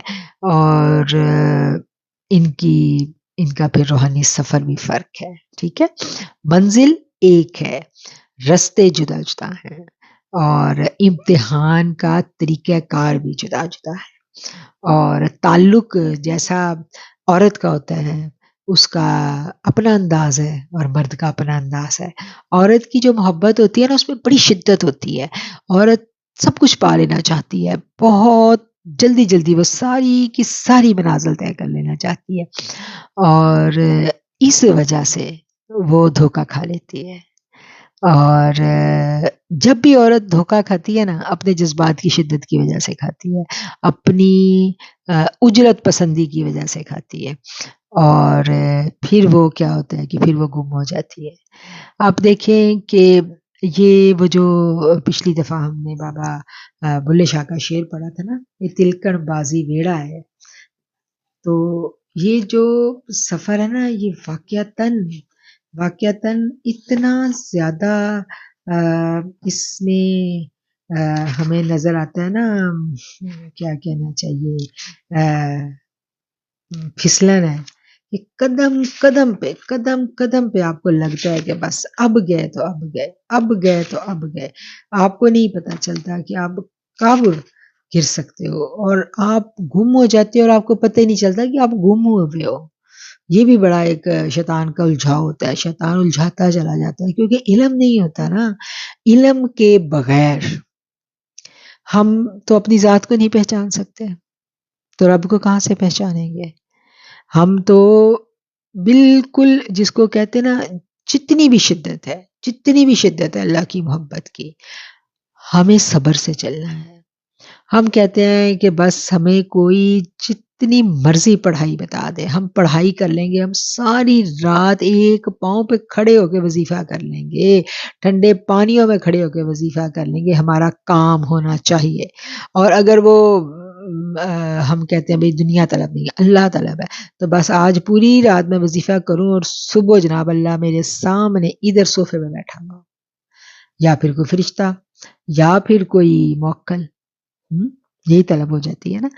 اور ان کا پھر روحانی سفر بھی فرق ہے، ٹھیک ہے؟ منزل ایک ہے، رستے جدا جدا ہیں، اور امتحان کا طریقہ کار بھی جدا جدا ہے، اور تعلق جیسا عورت کا ہوتا ہے اس کا اپنا انداز ہے اور مرد کا اپنا انداز ہے۔ عورت کی جو محبت ہوتی ہے نا اس میں بڑی شدت ہوتی ہے، عورت سب کچھ پا لینا چاہتی ہے، بہت جلدی جلدی وہ ساری کی ساری منازل طے کر لینا چاہتی ہے، اور اس وجہ سے وہ دھوکہ کھا لیتی ہے، اور جب بھی عورت دھوکہ کھاتی ہے نا اپنے جذبات کی شدت کی وجہ سے کھاتی ہے، اپنی اجرت پسندی کی وجہ سے کھاتی ہے، اور پھر وہ کیا ہوتا ہے کہ پھر وہ گم ہو جاتی ہے۔ آپ دیکھیں کہ یہ وہ جو پچھلی دفعہ ہم نے بابا بلے شاہ کا شعر پڑھا تھا نا، یہ تلکڑ بازی ویڑا ہے، تو یہ جو سفر ہے نا یہ واقعتاً اتنا زیادہ اس میں ہمیں نظر آتا ہے نا، کیا کہنا چاہیے، پھسلن ہے کہ قدم قدم پہ آپ کو لگتا ہے کہ بس اب گئے تو اب گئے، اب گئے تو اب گئے، آپ کو نہیں پتا چلتا کہ آپ کب گر سکتے ہو، اور آپ گم ہو جاتے ہو اور آپ کو پتہ ہی نہیں چلتا کہ آپ گم ہوئے ہو۔ یہ بھی بڑا ایک شیطان کا الجھاؤ ہوتا ہے، شیطان الجھاتا چلا جاتا ہے کیونکہ علم نہیں ہوتا نا، علم کے بغیر ہم تو اپنی ذات کو نہیں پہچان سکتے، تو رب کو کہاں سے پہچانیں گے؟ ہم تو بالکل جس کو کہتے ہیں نا، جتنی بھی شدت ہے اللہ کی محبت کی، ہمیں صبر سے چلنا ہے۔ ہم کہتے ہیں کہ بس ہمیں کوئی جتنی مرضی پڑھائی بتا دے ہم پڑھائی کر لیں گے، ہم ساری رات ایک پاؤں پہ کھڑے ہو کے وظیفہ کر لیں گے، ٹھنڈے پانیوں میں کھڑے ہو کے وظیفہ کر لیں گے، ہمارا کام ہونا چاہیے، اور اگر وہ ہم کہتے ہیں بھئی دنیا طلب نہیں ہے، اللہ طلب ہے، تو بس آج پوری رات میں وظیفہ کروں اور صبح جناب اللہ میرے سامنے ادھر صوفے میں بیٹھا ہوا، یا پھر کوئی فرشتہ، یا پھر کوئی موکل، یہی طلب ہو جاتی ہے نا۔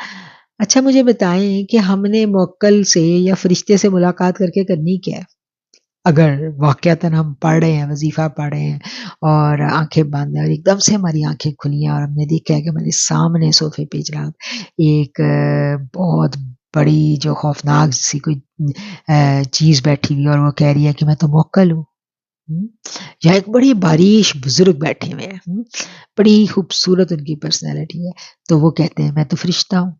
اچھا مجھے بتائیں کہ ہم نے موکل سے یا فرشتے سے ملاقات کر کے کرنی کیا ہے؟ اگر واقعتاً ہم پڑھ رہے ہیں، وظیفہ پڑھ رہے ہیں اور آنکھیں بند ہیں اور ایک دم سے ہماری آنکھیں کھلی ہیں اور ہم نے دیکھا ہے کہ ہمارے سامنے صوفے پہ جناب ایک بہت بڑی جو خوفناک سی کوئی چیز بیٹھی ہوئی اور وہ کہہ رہی ہے کہ میں تو موکل ہوں، یا ایک بڑی باریش بزرگ بیٹھے ہوئے ہیں، بڑی خوبصورت ان کی پرسنالٹی ہے، تو وہ کہتے ہیں میں تو فرشتہ ہوں،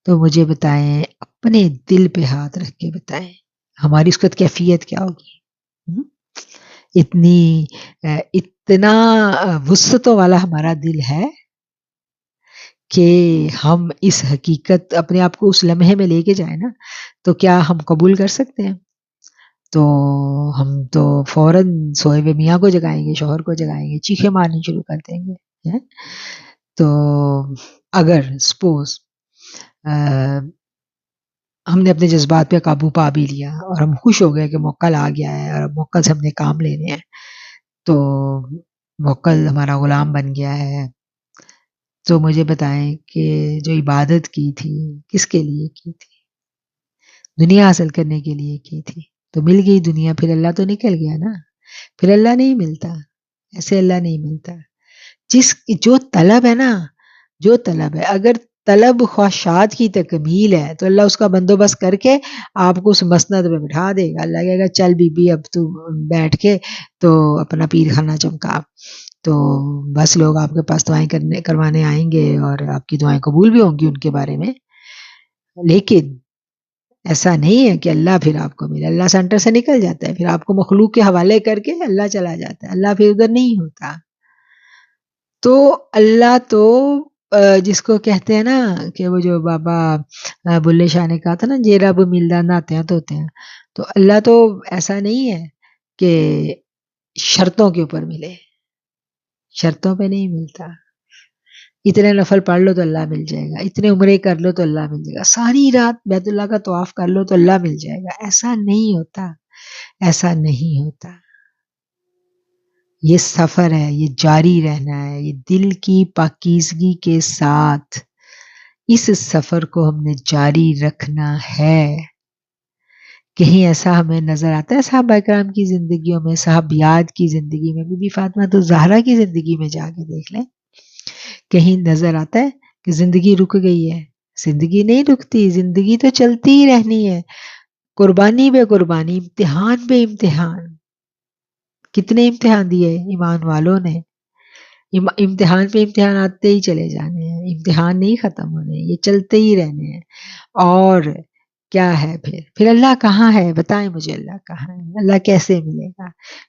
تو مجھے بتائیں اپنے دل پہ ہاتھ رکھ کے بتائیں ہماری اس وقت کیفیت کیا ہوگی؟ اتنا وسعتوں والا ہمارا دل ہے کہ ہم اس حقیقت اپنے آپ کو اس لمحے میں لے کے جائیں نا، تو کیا ہم قبول کر سکتے ہیں؟ تو ہم تو فوراً سوئے ہوئے میاں کو جگائیں گے، شوہر کو جگائیں گے، چیخیں مارنی شروع کر دیں گے۔ تو اگر سپوز ہم نے اپنے جذبات پہ قابو پا بھی لیا اور ہم خوش ہو گئے کہ موکل آ گیا ہے اور اب موکل سے ہم نے کام لینے ہیں، تو موکل ہمارا غلام بن گیا ہے، تو مجھے بتائیں کہ جو عبادت کی تھی کس کے لیے کی تھی؟ دنیا حاصل کرنے کے لیے کی تھی، تو مل گئی دنیا، پھر اللہ تو نکل گیا نا، پھر اللہ نہیں ملتا، ایسے اللہ نہیں ملتا۔ جو طلب ہے نا، جو طلب ہے، اگر طلب خواہشات کی تکمیل ہے تو اللہ اس کا بندوبست کر کے آپ کو اس مسند پہ بٹھا دے گا۔ اللہ کہے گا چل بی بی اب تو بیٹھ کے تو اپنا پیر خانہ چمکا، تو بس لوگ آپ کے پاس دعائیں کروانے آئیں گے اور آپ کی دعائیں قبول بھی ہوں گی ان کے بارے میں۔ لیکن ایسا نہیں ہے کہ اللہ پھر آپ کو ملے، اللہ سینٹر سے نکل جاتا ہے، پھر آپ کو مخلوق کے حوالے کر کے اللہ چلا جاتا ہے، اللہ پھر ادھر نہیں ہوتا۔ تو اللہ تو جس کو کہتے ہیں نا کہ وہ جو بابا بلے شاہ نے کہا تھا نا، یہ رب ملدا ناتے ہیں تو ہوتے ہیں، تو اللہ تو ایسا نہیں ہے کہ شرطوں کے اوپر ملے، شرطوں پہ نہیں ملتا۔ اتنے نفل پڑھ لو تو اللہ مل جائے گا، اتنے عمرے کر لو تو اللہ مل جائے گا، ساری رات بیت اللہ کا طواف کر لو تو اللہ مل جائے گا، ایسا نہیں ہوتا، ایسا نہیں ہوتا۔ یہ سفر ہے، یہ جاری رہنا ہے، یہ دل کی پاکیزگی کے ساتھ اس سفر کو ہم نے جاری رکھنا ہے۔ کہیں ایسا ہمیں نظر آتا ہے صحابہ کرام کی زندگیوں میں، صحابیات کی زندگی میں، بی بی فاطمہ تو زہرا کی زندگی میں جا کے دیکھ لیں، کہیں نظر آتا ہے کہ زندگی رک گئی ہے؟ زندگی نہیں رکتی، زندگی تو چلتی ہی رہنی ہے، قربانی بے قربانی، امتحان بے امتحان۔ کتنے امتحان دیے ایمان والوں نے، امتحان پہ امتحان آتے ہی چلے جانے ہیں، امتحان نہیں ختم ہونے، یہ چلتے ہی رہنے ہیں۔ اور کیا ہے پھر اللہ کہاں ہے؟ بتائیں مجھے اللہ کہاں ہے، اللہ کیسے ملے گا؟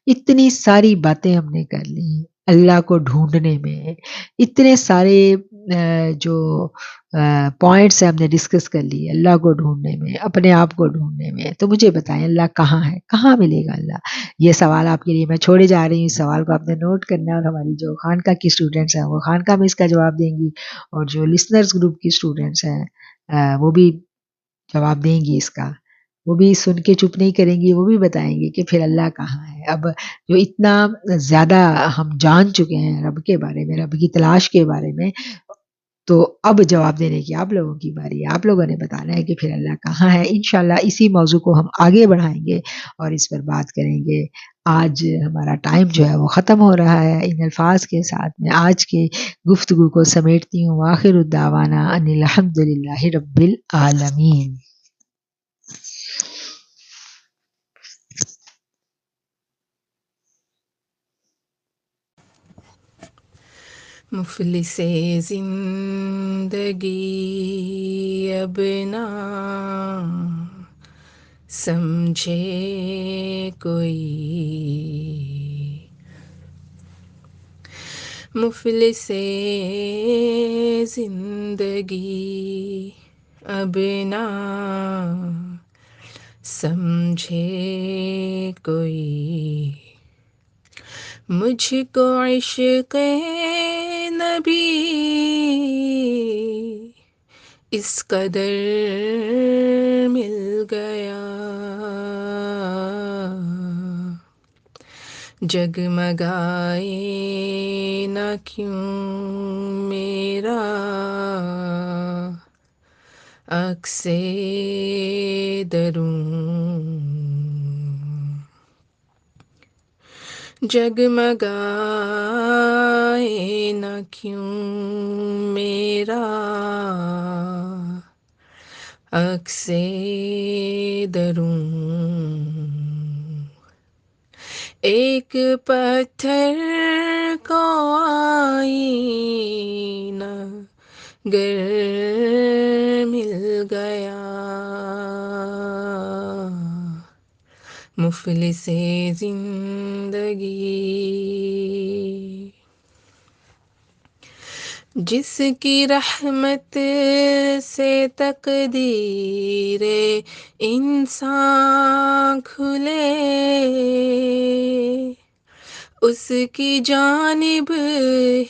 اتنی ساری باتیں ہم نے کر لی اللہ کو ڈھونڈنے میں، اتنے سارے جو پوائنٹس ہم نے ڈسکس کر لی اللہ کو ڈھونڈنے میں، اپنے آپ کو ڈھونڈنے میں۔ تو مجھے بتائیں اللہ کہاں ہے؟ کہاں ملے گا اللہ؟ یہ سوال آپ کے لیے میں چھوڑے جا رہی ہوں، اس سوال کو آپ نے نوٹ کرنا ہے، اور ہماری جو خانقاہ کی اسٹوڈنٹس ہیں وہ خانقاہ میں اس کا جواب دیں گی، اور جو لسنرز گروپ کی اسٹوڈنٹس ہیں وہ بھی جواب دیں گی اس کا، وہ بھی سن کے چپ نہیں کریں گی، وہ بھی بتائیں گے کہ پھر اللہ کہاں ہے۔ اب جو اتنا زیادہ ہم جان چکے ہیں رب کے بارے میں، رب کی تلاش کے بارے میں، تو اب جواب دینے کی آپ لوگوں کی باری ہے، آپ لوگوں نے بتانا ہے کہ پھر اللہ کہاں ہے۔ انشاءاللہ اسی موضوع کو ہم آگے بڑھائیں گے اور اس پر بات کریں گے۔ آج ہمارا ٹائم جو ہے وہ ختم ہو رہا ہے، ان الفاظ کے ساتھ میں آج کے گفتگو کو سمیٹتی ہوں۔ آخر الدعوانا ان الحمدللہ رب العالمین۔ مفلس زندگی اب نہ سمجھے کوئی، مفلس زندگی اب نہ سمجھے کوئی، مجھ کو عشق نبی اس قدر مل گیا، جگمگائے نہ کیوں میرا عکس درون، جگمگائے نہ کیوں میرا عکس درون، ایک پتھر کو آئینہ گر مل گیا، مفلس زندگی، جس کی رحمت سے تقدیر انسان کھلے، اس کی جانب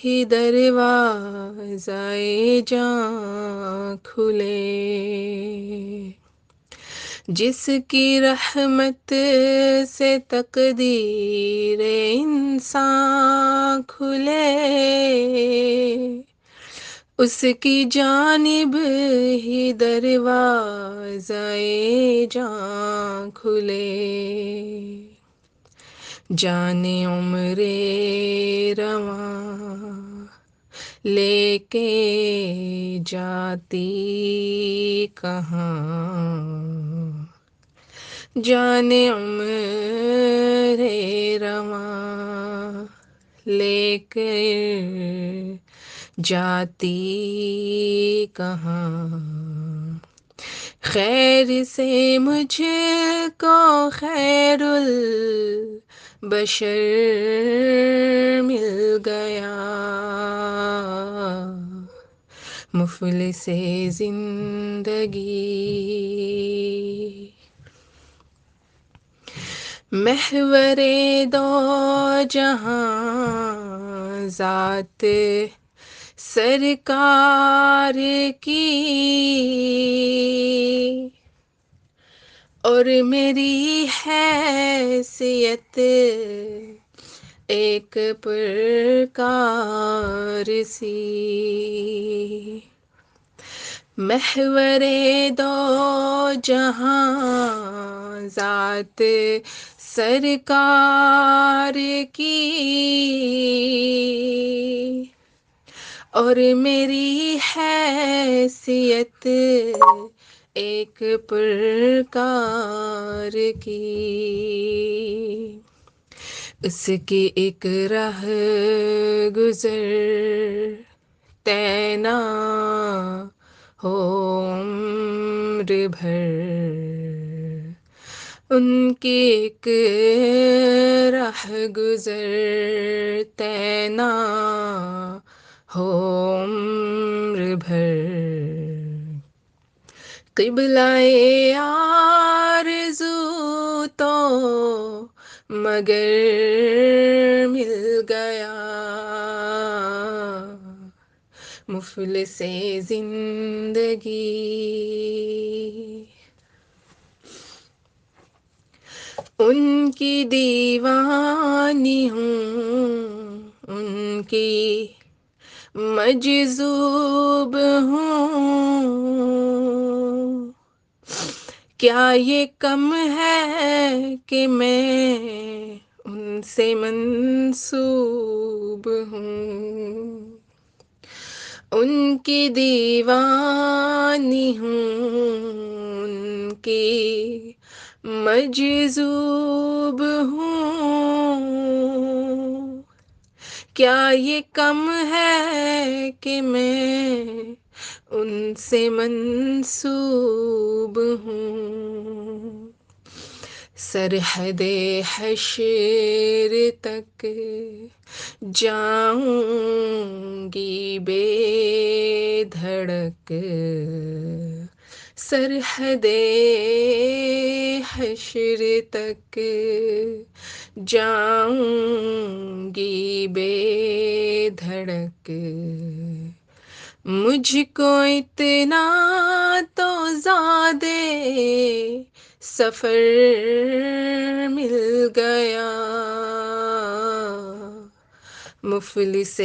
ہی دروازۂ جاں کھلے، جس کی رحمت سے تقدیر انسان کھلے، اس کی جانب ہی دروازۂ جاں کھلے، جانے عمر رواں لے کے جاتی کہاں، جانے عمر رواں لے کے جاتی کہاں، خیر سے مجھ کو خیر البشر مل گیا، مفلس زندگی، محور دو جہاں ذات سرکار کی، اور میری حیثیت ایک پرکار سی، محور دو جہاں ذات سرکار کی، اور میری حیثیت ایک پرکار کی، اس کی ایک راہ گزر طے نہ ہو عمر بھر، ان کی ایک راہ گزر طے نہ ہو عمر بھر، قبلہ آرزو تو مگر مل گیا، مفلس زندگی، ان کی دیوانی ہوں، ان کی مجذوب ہوں، کیا یہ کم ہے کہ میں ان سے منسوب ہوں، ان کی دیوانی ہوں، ان کی مجذوب ہوں، کیا یہ کم ہے کہ میں ان سے منسوب ہوں، سرحد حشر تک جاؤں گی بے دھڑک، سرحد حشر تک جاؤں گی بے دھڑک، مجھ کو اتنا تو زیادہ سفر مل گیا، مفلس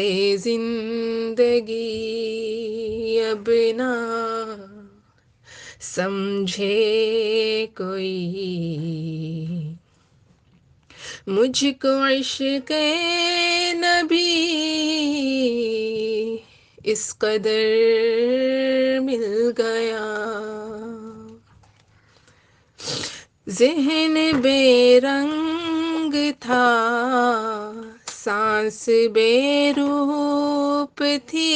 زندگی اب نہ سمجھے کوئی، مجھ کو عشق نبی اس قدر مل گیا، ذہن بے رنگ تھا، سانس بے روپ تھی،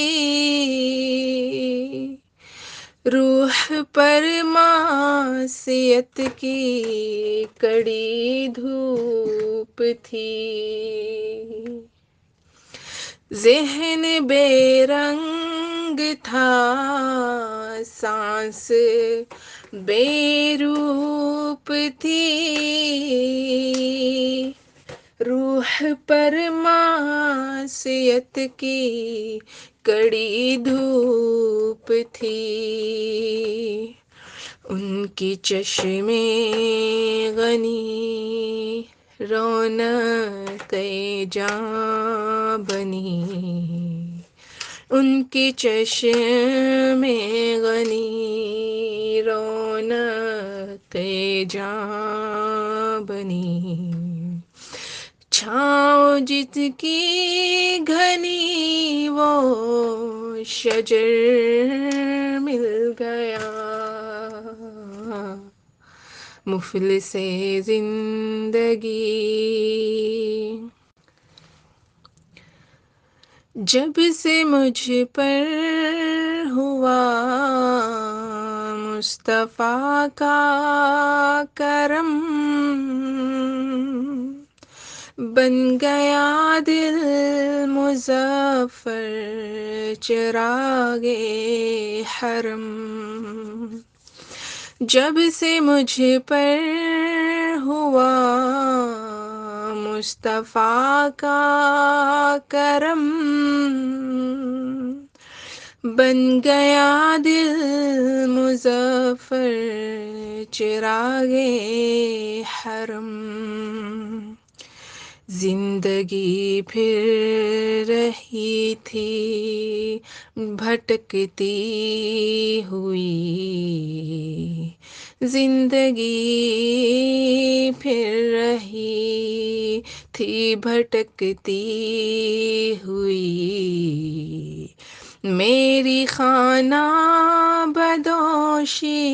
روح پر معصیت کی کڑی دھوپ تھی، ذہن بے رنگ تھا، سانس بے روپ تھی، روح پر معصیت کی کڑی دھوپ تھی، ان کی چشمے غنی رونق جاں بنی، ان کی چشم غنی رونق جاں بنی، چھاؤں جت کی گھنی وہ شجر مل گیا، مفلس زندگی جب سے مجھ پر ہوا مصطفیٰ کا کرم، بن گیا دل مظفر چراغ حرم، جب سے مجھ پر ہوا مصطفیٰ کا کرم، بن گیا دل مظفر چراغ حرم، زندگی پھر رہی تھی بھٹکتی ہوئی، زندگی پھر رہی تھی بھٹکتی ہوئی، میری خانہ بدوشی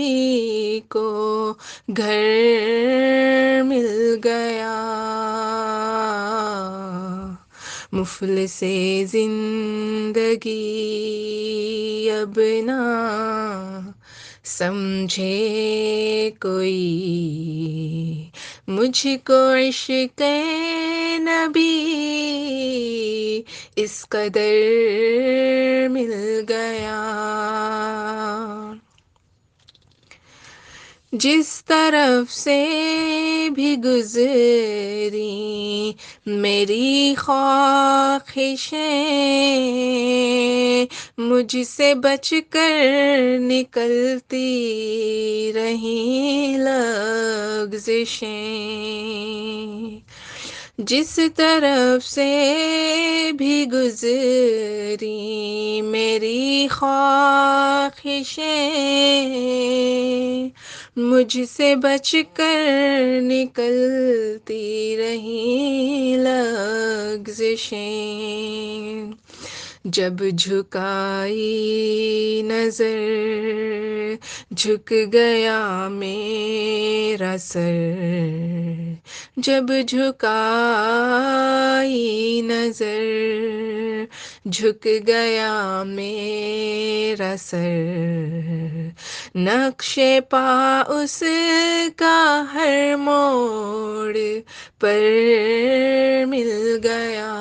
کو گھر مل گیا، مفلس زندگی اب نہ سمجھے کوئی، مجھ کو عشق نبی اس قدر مل گیا، جس طرف سے بھی گزری میری خواہشیں، مجھ سے بچ کر نکلتی رہیں لغزشیں، جس طرف سے بھی گزری میری خواہشیں، مجھ سے بچ کر نکلتی رہیں لغزشیں، جب جھکائی نظر جھک گیا میرا سر، جب جھکائی نظر جھک گیا میرا سر، نقش پا اس کا ہر موڑ پر مل گیا،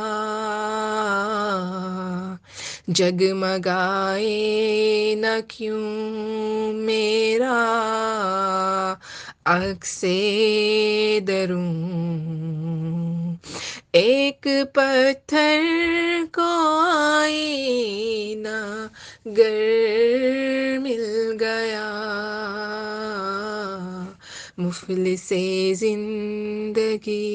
جگمگائے نہ کیوں میرا عکس دروں، ایک پتھر کو آئینہ گر مل گیا، مفلس زندگی